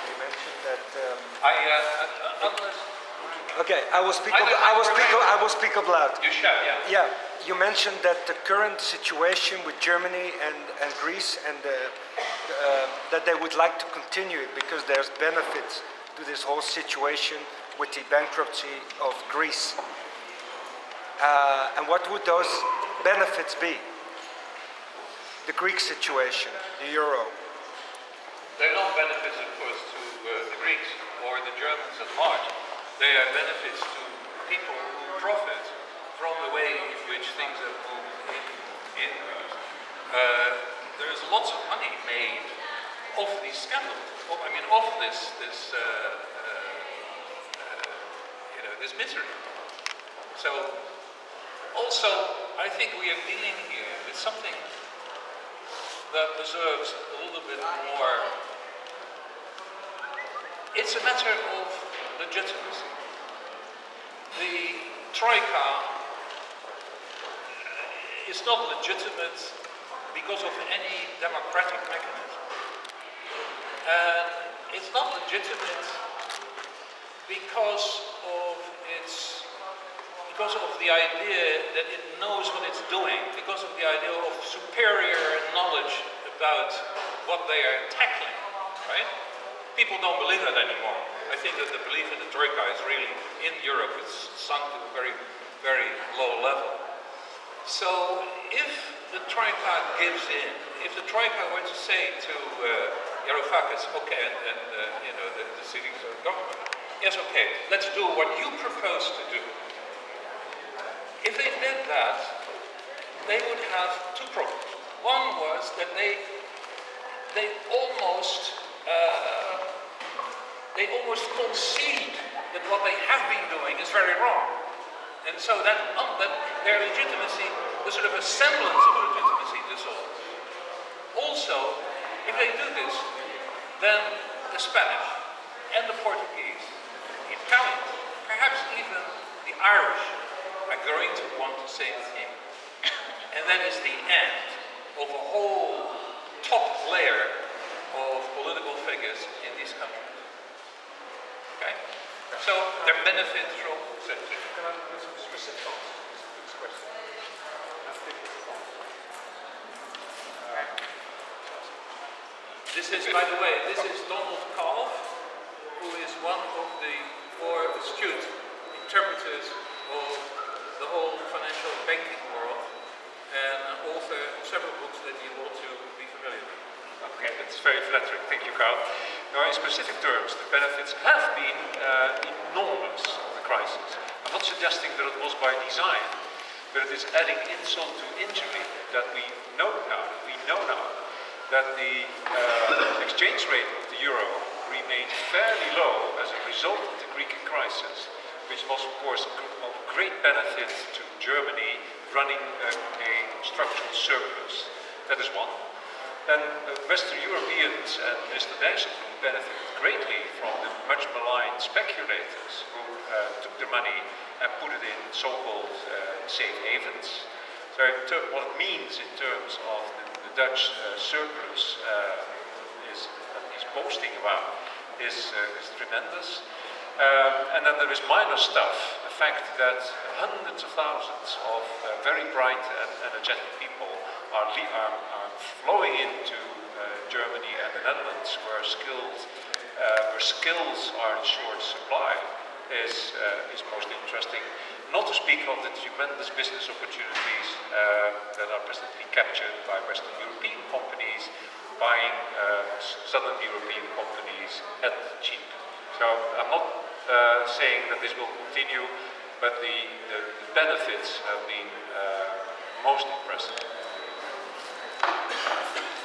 You mentioned that. Okay, I will speak up loud. You shall, yeah. Yeah, you mentioned that the current situation with Germany and Greece, and that they would like to continue it because there's benefits to this whole situation with the bankruptcy of Greece. And what would those benefits be? The Greek situation, the euro. They're not benefits, of course, to the Greeks or the Germans at large. They are benefits to people who profit from the way in which things have moved in Greece. There's lots of money made of these scandals, of this misery. So Also, I think we are dealing here with something that deserves a little bit more. It's a matter of legitimacy. The Troika is not legitimate because of any democratic mechanism. And it's not legitimate because of the idea that it knows what it's doing, because of the idea of superior knowledge about what they are tackling, right? People don't believe that anymore. I think that the belief in the Troika is really, in Europe, it's sunk to a very, very low level. So if the Troika gives in, if the Troika were to say to Varoufakis, okay, and the cities of government, yes, okay, let's do what you propose to do. If they did that, they would have two problems. One was that they almost concede that what they have been doing is very wrong. And so that their legitimacy, the sort of a semblance of legitimacy dissolves. Also, if they do this, then the Spanish and the Portuguese, the Italians, perhaps even the Irish are going to want the same thing. And that is the end of a whole top layer of political figures in these countries. Okay? So they benefit from that. Can I give some specific answers to this question? This is, by the way, this is Donald Kalf, who is one of the more astute interpreters of the whole financial banking world and author of several books that you ought to be familiar with. Okay, that's very flattering. Thank you, Carl. Now, in specific terms, the benefits have been enormous of the crisis. I'm not suggesting that it was by design, but it is adding insult to injury that we know now that the exchange rate of the euro remained fairly low as a result of the Greek crisis, which was, of course, of great benefit to Germany running a structural surplus. That is one. Then Western Europeans and Mr. Dijsselbloem benefited greatly from the much maligned speculators who took their money and put it in so-called safe havens. So what it means in terms of the Dutch surplus is boasting about is tremendous. And then there is minor stuff, the fact that hundreds of thousands of very bright and energetic people are flowing into Germany and the Netherlands, where skills are in short supply, is most interesting. Not to speak of the tremendous business opportunities that are presently captured by Western European companies buying Southern European companies at cheap. So I'm not saying that this will continue, but the benefits have been most impressive.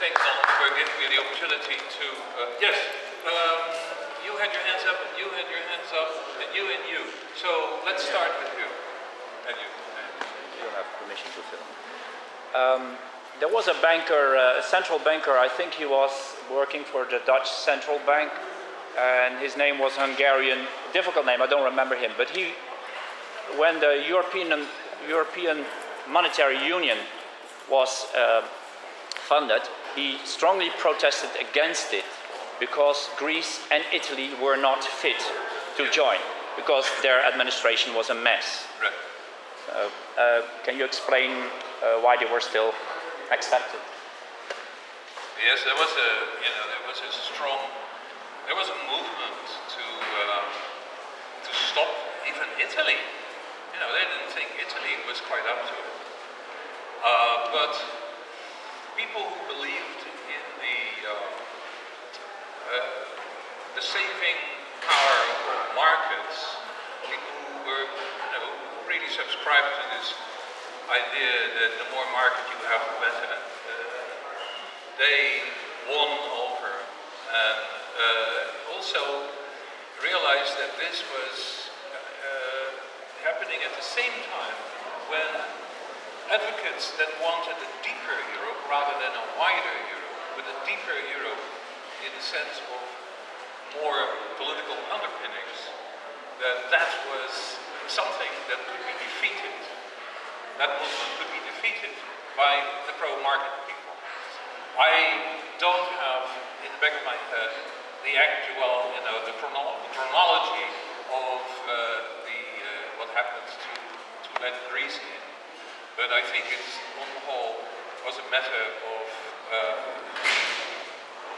Thanks, Donald, for giving me the opportunity to... yes, you had your hands up, and you had your hands up, and you. So let's start with you. And you. You don't have permission to film. There was a banker, a central banker, I think he was working for the Dutch Central Bank, and his name was Hungarian, difficult name, I don't remember him, but when the European Monetary Union was funded, he strongly protested against it because Greece and Italy were not fit to join, because their administration was a mess. Right. Can you explain why they were still accepted? Yes, there was a movement to stop even Italy. They didn't think Italy was quite up to it. But people who believed in the saving power of markets, people who were, who really subscribed to this idea that the more market you have, the better, they won over, and also realized that this was happening at the same time when advocates that wanted a deeper Europe rather than a wider Europe, but a deeper Europe in the sense of more political underpinnings, that was something that could be defeated. That movement could be defeated by the pro-market people. I don't have in the back of my head the actual, the chronology of what happened to let Greece in. But I think it's, on the whole, was a matter of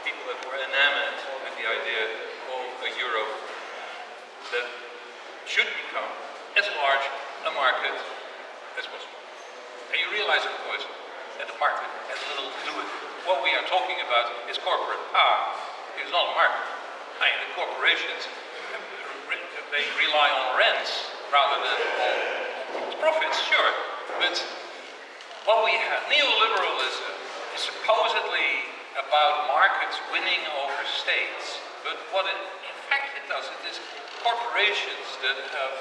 people that were enamored with the idea of a Europe that should become as large a market as possible. And you realize, of course, that the market has little to do with it. What we are talking about is corporate power. It's not a market. I mean, the corporations, they rely on rents rather than on profits, sure. But what we have, neoliberalism is supposedly about markets winning over states. But what it, in fact it does, it is corporations that have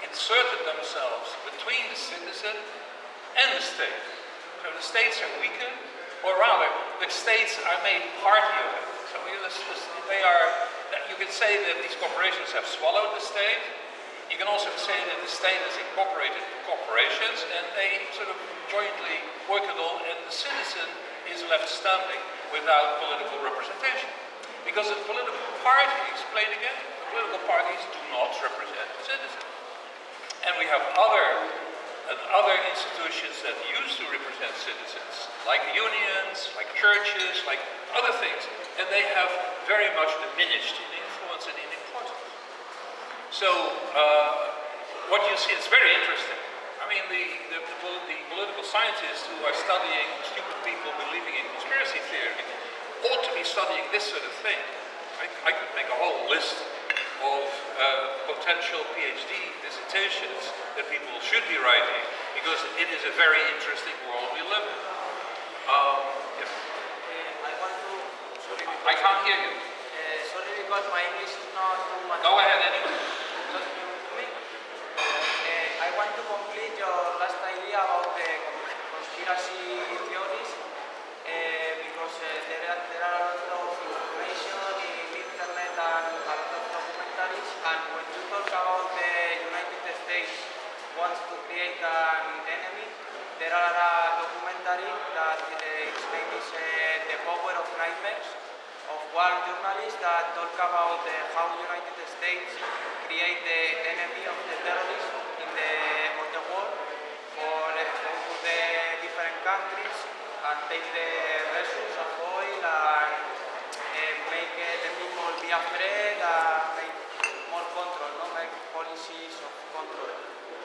inserted themselves between the citizen and the state. So the states are weakened, or rather, the states are made party of it. So they are, you can say that these corporations have swallowed the state. You can also say that the state has incorporated corporations and they sort of jointly work it all, and the citizen is left standing without political representation. Because the political parties, explain again, the political parties do not represent the citizen. And we have other institutions that used to represent citizens, like unions, like churches, like other things, and they have very much diminished in influence and in importance. So what you see is very interesting. I mean, the political scientists who are studying stupid people believing in conspiracy theory ought to be studying this sort of thing. I could make a whole list of potential PhD dissertations that people should be writing, because it is a very interesting world we live in. Yeah. I can't hear you. Sorry, because my English is not too much. Go ahead anyway. I want to complete your last idea about the conspiracy theories, because there are a lot of information in internet and a lot of documentaries, and when you talk about the United States wants to create an enemy, there are a documentary that its name is The Power of Nightmares, of one journalist that talk about how United States create the enemy of the terrorists on the world, for go to the different countries and take the resources of oil and make the people be afraid and make more control, make policies of control.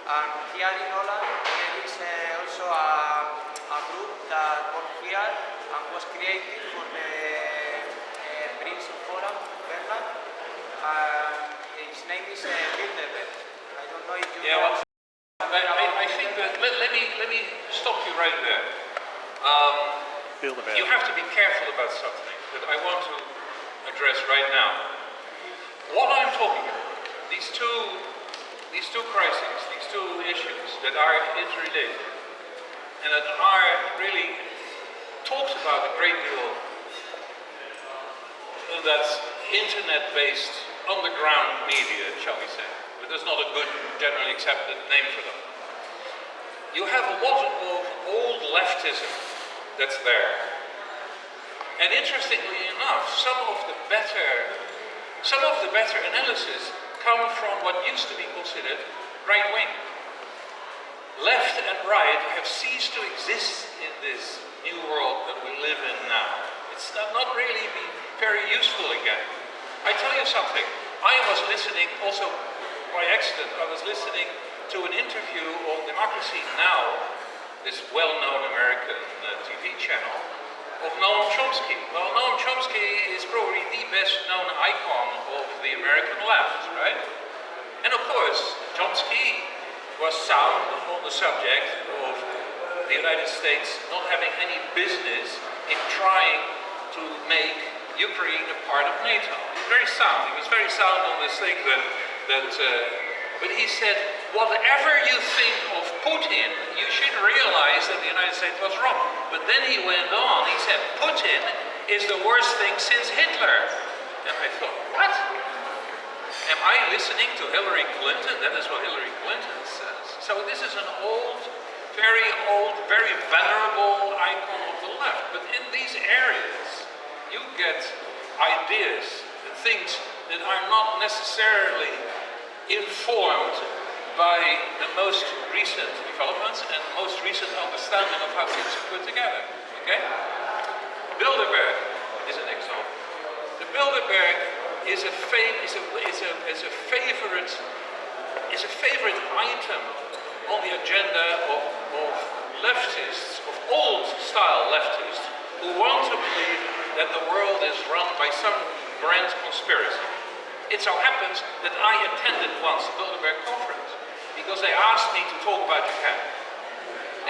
And here in Holland there is also a group that works here and was created for the Prince of Holland, Bernard, and his name is Bilderberg. I don't know if you know. I think that, let me stop you right there. You have to be careful about something that I want to address right now. What I'm talking about, these two crises, these two issues that are interrelated and that are really talked about a great deal, that's internet-based underground media, shall we say. But there's not a good, generally accepted name for them. You have a lot of old leftism that's there. And interestingly enough, some of the better analysis come from what used to be considered right-wing. Left and right have ceased to exist in this new world that we live in now. It's not really been very useful again. I tell you something, I was listening also by accident, I was listening to an interview on Democracy Now!, this well-known American TV channel, of Noam Chomsky. Well, Noam Chomsky is probably the best-known icon of the American left, right? And of course, Chomsky was sound on the subject of the United States not having any business in trying to make Ukraine a part of NATO. He was very sound. He was very sound on this thing but he said, whatever you think of Putin, you should realize that the United States was wrong. But then he went on, he said, Putin is the worst thing since Hitler. And I thought, what? Am I listening to Hillary Clinton? That is what Hillary Clinton says. So this is an old, very venerable icon of the left. But in these areas, you get ideas and things that are not necessarily informed by the most recent developments and most recent understanding of how things are put together. Okay? Bilderberg is an example. The Bilderberg is a favorite item on the agenda of leftists, of old-style leftists, who want to believe that the world is run by some grand conspiracy. It so happens that I attended once the Bilderberg conference because they asked me to talk about Japan.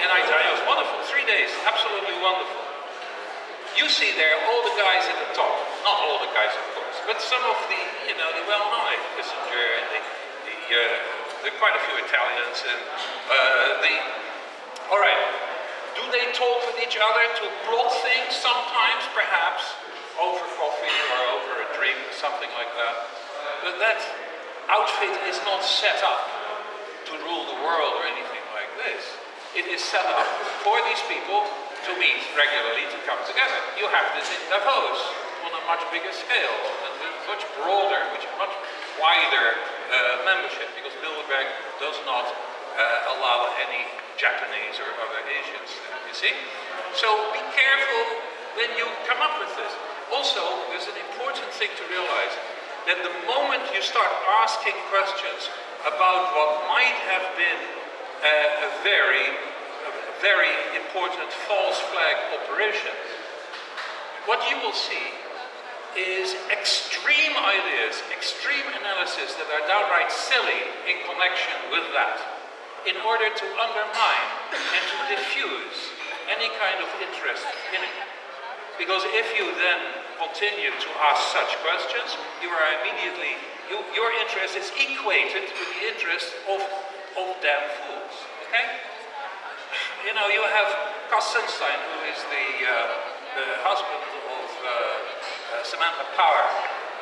And I tell you, it was wonderful, 3 days, absolutely wonderful. You see there all the guys at the top, not all the guys of course, but some of the, the well-known, Kissinger, and there are quite a few Italians, and all right, do they talk with each other to plot things sometimes, perhaps, over coffee or over a drink or something like that? But that outfit is not set up to rule the world or anything like this. It is set up for these people to meet regularly, to come together. You have this in Davos on a much bigger scale, and much broader, much wider membership, because Bilderberg does not allow any Japanese or other Asians, you see? So be careful when you come up with this. Also, there's an important thing to realize, that the moment you start asking questions about what might have been a very important false flag operation, what you will see is extreme ideas, extreme analysis that are downright silly in connection with that, in order to undermine and to diffuse any kind of interest in it. Because if you then continue to ask such questions, you are immediately, your interest is equated with the interest of damn fools, okay? You have Kassenstein, who is the husband of Samantha Power,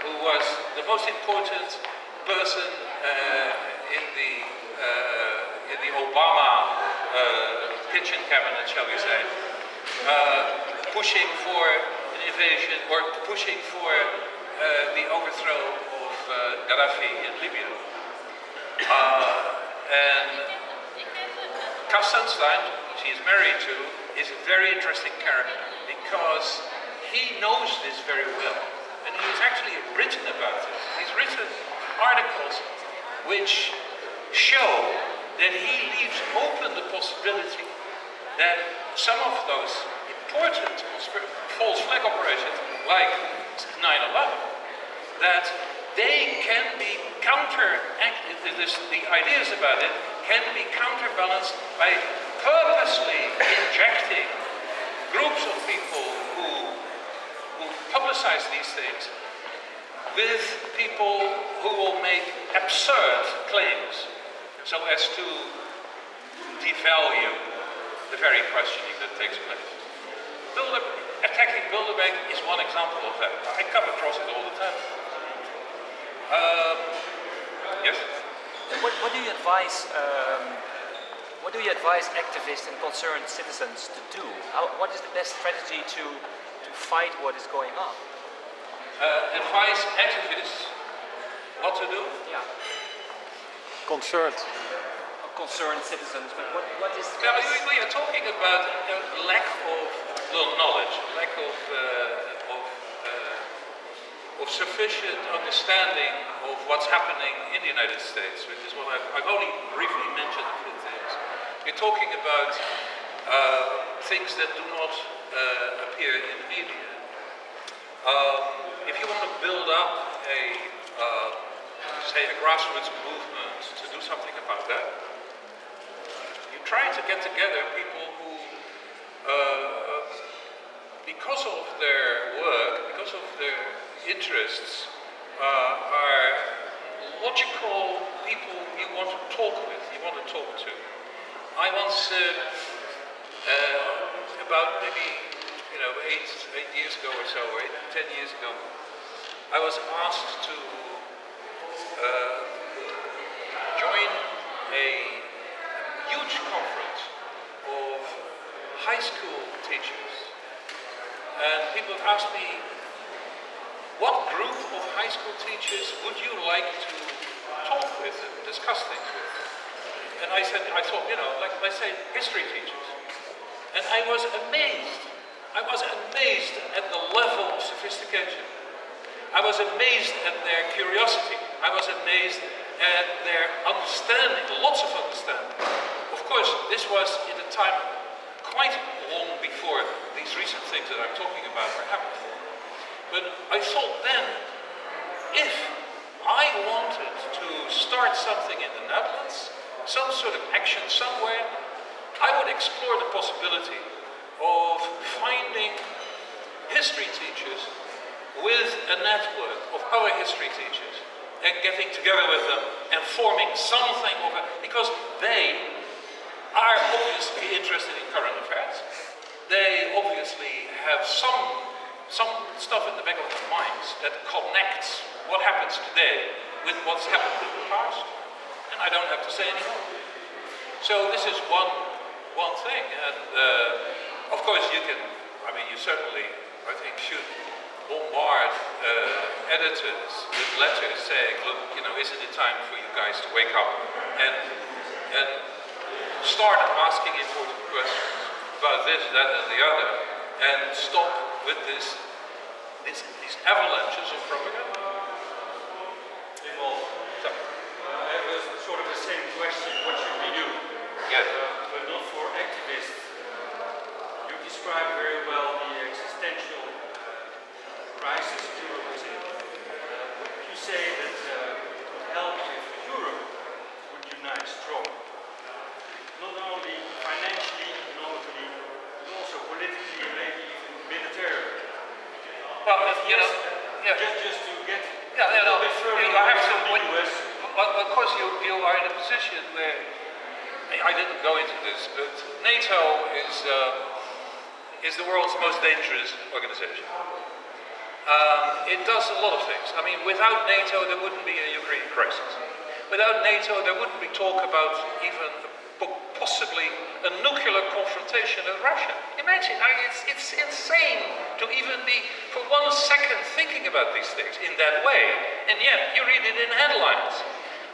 who was the most important person in the Obama kitchen cabinet, shall we say, pushing for an invasion or pushing for the overthrow of Gaddafi in Libya. And Kassenstein, she is married to, is a very interesting character because he knows this very well. And he's actually written about this. He's written articles which show that he leaves open the possibility that some of those important false flag operations, like 9/11, that they can be the ideas about it can be counterbalanced by purposely injecting groups of people who publicize these things with people who will make absurd claims so as to devalue the very questioning that takes place. Attacking Bilderberg is one example of that. I come across it all the time. Yes? What do you advise? What do you advise activists and concerned citizens to do? What is the best strategy to fight what is going on? Advise activists what to do? Yeah. Concerned Citizens, but what is? Well, we are talking about lack of knowledge, lack of sufficient understanding of what's happening in the United States, which is what I've only briefly mentioned a few things. We're talking about things that do not appear in the media. If you want to build up a grassroots movement to do something about that, you try to get together people who, because of their work, because of their interests, are logical people you want to talk with, you want to talk to. I once, about maybe 8 years ago or so, or 10 years ago, I was asked to join a huge conference of high school teachers. And people asked me, what group of high school teachers would you like to talk with and discuss things with? And I thought, like let's say history teachers. And I was amazed. I was amazed at the level of sophistication. I was amazed at their curiosity. I was amazed at their understanding, lots of understanding. Of course, this was in a time quite long before these recent things that I'm talking about were happening. But I thought then, if I wanted to start something in the Netherlands, some sort of action somewhere, I would explore the possibility of finding history teachers with a network of other history teachers and getting together with them and forming something of it, because they are obviously interested in current affairs. They obviously have some stuff in the back of their minds that connects what happens today with what's happened in the past, and I don't have to say anymore. So this is one thing, and of course you certainly, I think, should bombard editors with letters saying, look, isn't it time for you guys to wake up and start asking important questions about this, that, and the other, and stop with these avalanches of propaganda. I have sort of the same question, what should we do? Yeah. But not for activists. You describe very well the existential crisis Europe is in. You say that it would help if Europe would unite strong. Not only financially, economically, but also politically and maybe even militarily. Well, just to get a little bit further you have to, from the US. Well, of course, you are in a position where, I didn't go into this, but NATO is the world's most dangerous organization. It does a lot of things. I mean, without NATO, there wouldn't be a Ukraine crisis. Without NATO, there wouldn't be talk about even possibly a nuclear confrontation with Russia. Imagine, it's insane to even be for 1 second thinking about these things in that way, and yet you read it in headlines.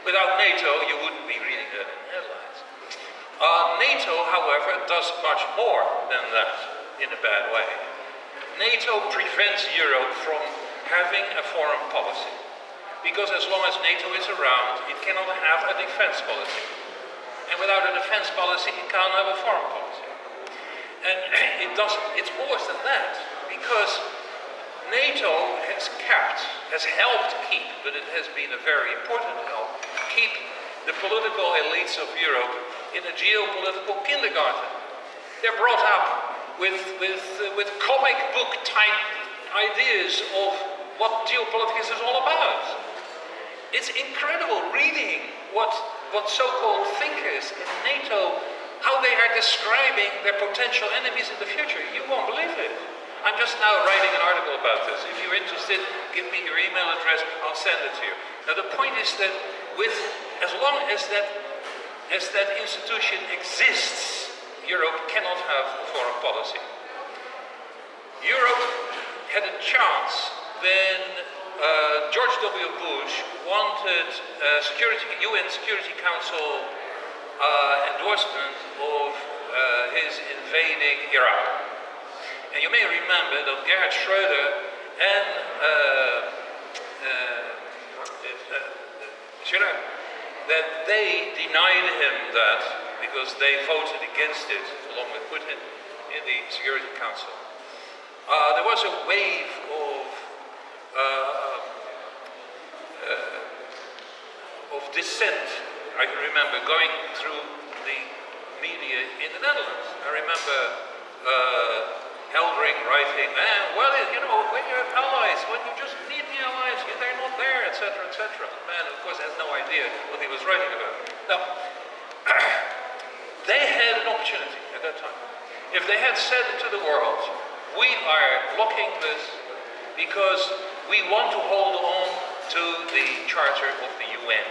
Without NATO, you wouldn't be reading that in headlines. NATO, however, does much more than that in a bad way. NATO prevents Europe from having a foreign policy, because as long as NATO is around, it cannot have a defense policy. And without a defense policy, it can't have a foreign policy. And it's worse than that, because NATO has helped keep, but it has been a very important help, keep the political elites of Europe in a geopolitical kindergarten. They're brought up with comic book type ideas of what geopolitics is all about. It's incredible reading what so-called thinkers in NATO, how they are describing their potential enemies in the future. You won't believe it. I'm just now writing an article about this. If you're interested, give me your email address, I'll send it to you. Now the point is that as long as that institution exists, Europe cannot have a foreign policy. Europe had a chance when George W. Bush wanted UN Security Council endorsement of his invading Iraq. And you may remember that Gerhard Schroeder and Chirac, that they denied him that because they voted against it, along with Putin, in the Security Council. There was a wave of dissent, I can remember, going through the media in the Netherlands. I remember Heldring writing, well, you know, when you have allies, when you just need the allies, they're not there, etc., etc. The man, of course, has no idea what he was writing about. Now, they had an opportunity at that time. If they had said to the world, we are blocking this because we want to hold on to the charter of the UN.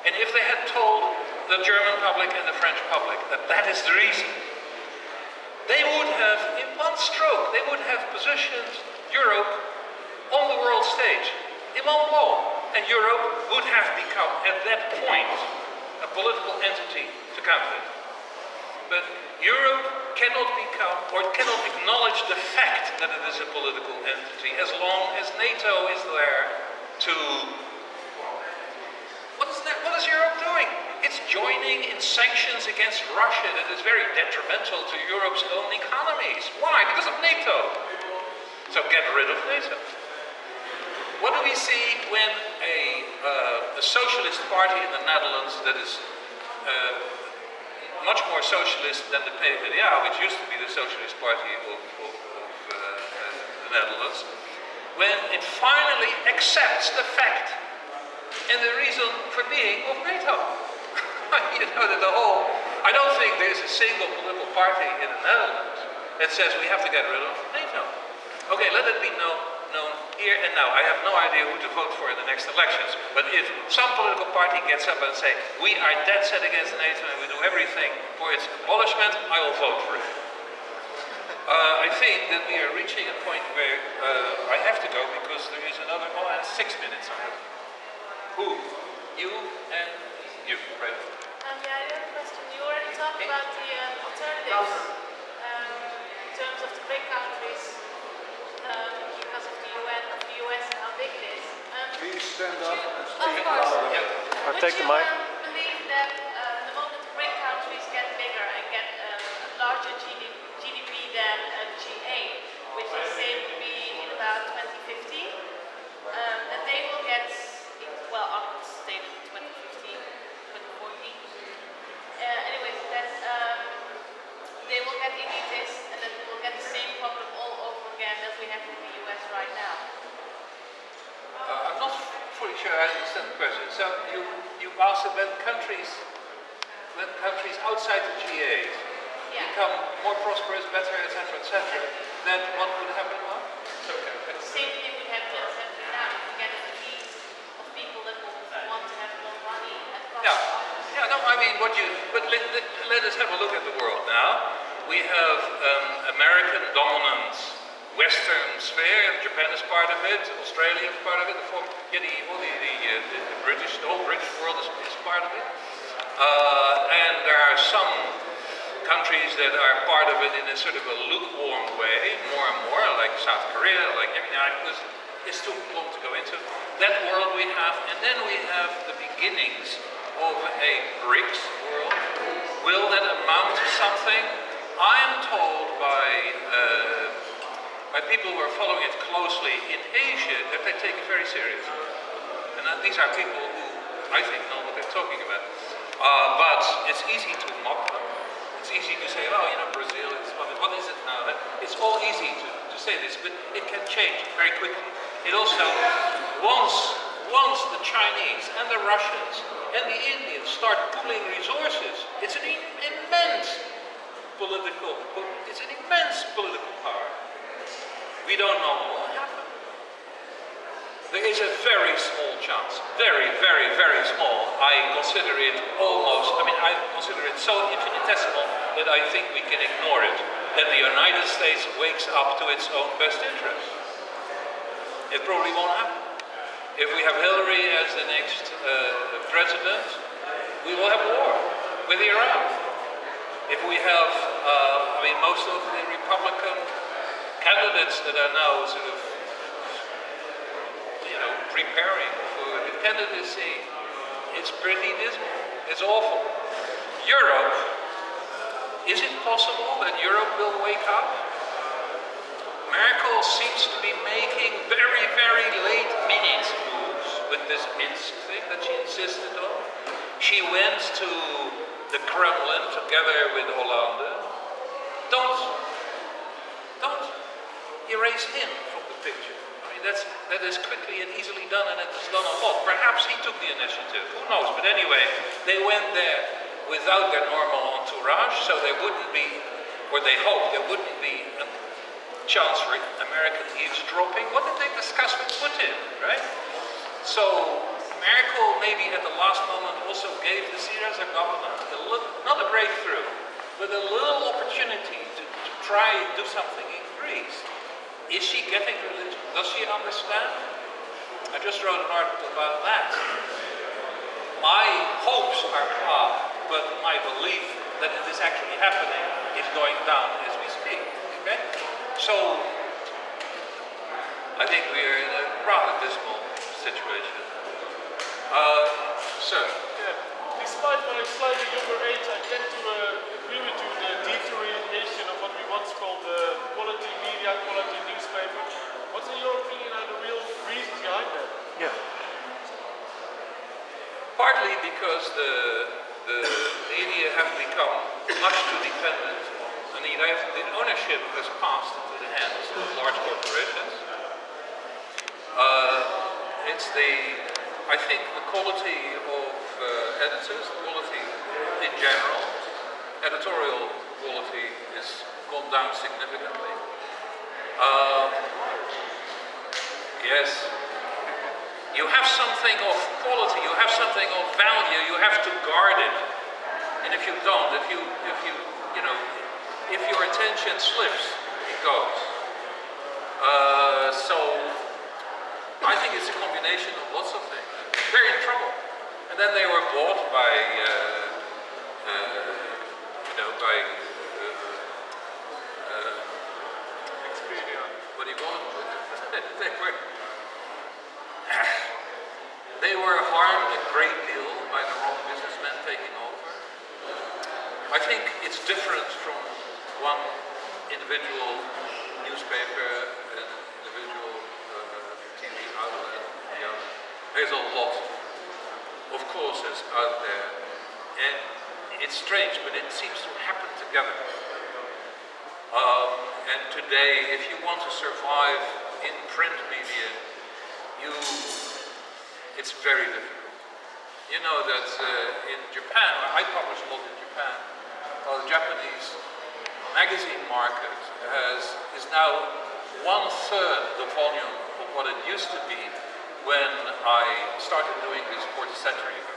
And if they had told the German public and the French public that that is the reason, they would have, in one stroke, they would have positioned Europe on the world stage in one blow. And Europe would have become, at that point, a political entity to counter it. But Europe cannot become, or cannot acknowledge the fact that it is a political entity as long as NATO is there to... What is Europe doing? It's joining in sanctions against Russia that is very detrimental to Europe's own economies. Why? Because of NATO. So get rid of NATO. What do we see when a socialist party in the Netherlands that is much more socialist than the PvdA, which used to be the socialist party of the Netherlands, when it finally accepts the fact and the reason for being of NATO? You know, that the whole, I don't think there's a single political party in the Netherlands that says we have to get rid of NATO. Okay, let it be known here and now. I have no idea who to vote for in the next elections, but if some political party gets up and say, we are dead set against NATO and we do everything for its abolishment, I will vote for it. I think that we are reaching a point where I have to go because there is another, 6 minutes I have. Who? You and you, right? Yeah, I have a question. You already talked about the alternatives in terms of the big countries because of the UN, of the US and how big it is. Please stand up and Of speak course. louder. I'll take the mic. Believe that the moment the big countries get bigger and get a larger GDP than G8, which is said to be in about 2050, that they will get, well, I would say 2015, 2014. Anyways, that they will get elitist and that we will get the same problem all over again that we have in the US right now. I'm not fully sure I understand the question. So you asked when countries outside the G8 become more prosperous, better, etc., then what would happen? What? Same thing would happen now if we get an elite of people that will want to have more money and prosper. Yeah, no, I mean, but let us have a look at the world now. We have American dominance, Western sphere, Japan is part of it, Australia is part of it, the whole British world is part of it. And there are some countries that are part of it in a sort of a lukewarm way, more and more, like South Korea, like everything. It's too long to go into. That world we have, and then we have the beginnings of a BRICS world. Will that amount to something? I am told by people who are following it closely in Asia that they take it very seriously. And these are people who I think know what they're talking about. But it's easy to mock them. It's easy to say, oh, you know, Brazil, what is it now? It's all easy to say this, but it can change very quickly. It also, once the Chinese and the Russians and the Indians start pooling resources, it's an immense political power. We don't know what will happen. There is a very small chance, very, very, very small. I consider it so infinitesimal that I think we can ignore it, that the United States wakes up to its own best interest. It probably won't happen. If we have Hillary as the next president, we will have war with Iran. If we have, most of the Republican candidates that are now sort of, preparing for the candidacy, it's pretty dismal. It's awful. Europe, is it possible that Europe will wake up? Merkel seems to be making very, very late minute moves with this Minsk thing that she insisted on. She went to the Kremlin together with Hollande. Don't erase him from the picture. I mean, that is quickly and easily done, and it is done a lot. Perhaps he took the initiative, who knows? But anyway, they went there without their normal entourage, so there wouldn't be, or they hoped there wouldn't be a chance for American eavesdropping. What did they discuss with Putin, right? So Merkel maybe at the last moment also gave the Syriza government not a breakthrough, but a little opportunity to try and do something in Greece. Is she getting religion? Does she understand? I just wrote an article about that. My hopes are up, but my belief that it is actually happening is going down as we speak. Okay? So I think we are in a rather dismal situation. Sir? Yeah. Despite my slightly younger age, I tend to agree with you the deterioration of what we once called quality media, quality newspaper. What's in your opinion are the real reasons behind that? Yeah. Partly because the media have become much too dependent on, the ownership has passed into the hands of large corporations. I think the quality of editors, the quality in general, editorial quality has gone down significantly. Yes, you have something of quality, you have something of value, you have to guard it. And if you don't, if your attention slips, it goes. So I think it's a combination of lots of things. They're in trouble. And then they were bought by what do you call them? They were harmed a great deal by the wrong businessmen taking over. I think it's different from one individual newspaper and individual TV outlet and the other. There's a lot of courses out there, and it's strange, but it seems to happen together. And today, if you want to survive in print media, it's very difficult. You know that in Japan, I publish a lot in Japan, the Japanese magazine market is now 1/3 the volume of what it used to be when I started doing this a quarter century ago.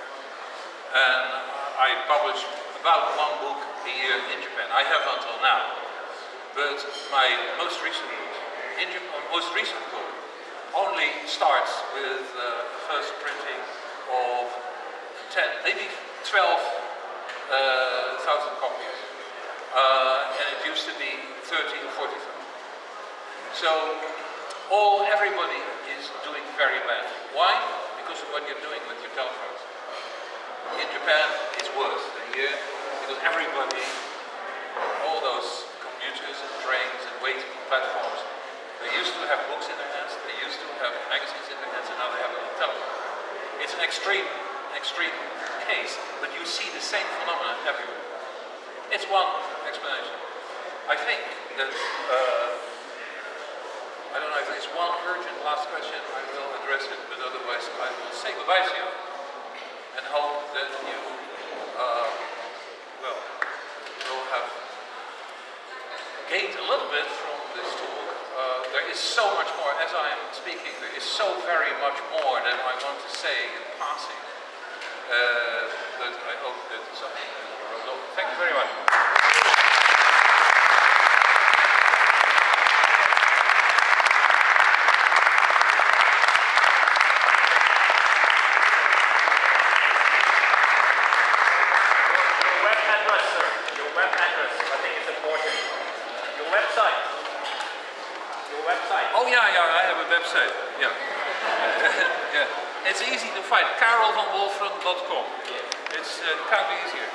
And I publish about one book a year in Japan. I have until now. But my most recent book only starts with the first printing of 10, maybe 12,000 copies. And it used to be 30 or 40,000. So everybody is doing very badly. Why? Because of what you're doing with your telephones. In Japan, it's worse than here because everybody, all those commuters and trains and waiting platforms, they used to have books in their hands, they used to have magazines in their hands, and now they have it on telephone. It's an extreme case, but you see the same phenomenon everywhere. It's one explanation. I think that, I don't know if there's one urgent last question, I will address it, but otherwise I will say goodbye to you and hope that you will have gained a little bit from this talk. There is so much more, as I am speaking, there is so very much more that I want to say in passing, that I hope that something will go. Thank you very much. Oh yeah, I have a website. Yeah. Yeah. It's easy to find. karelvanwolferen.com. It can't be easier.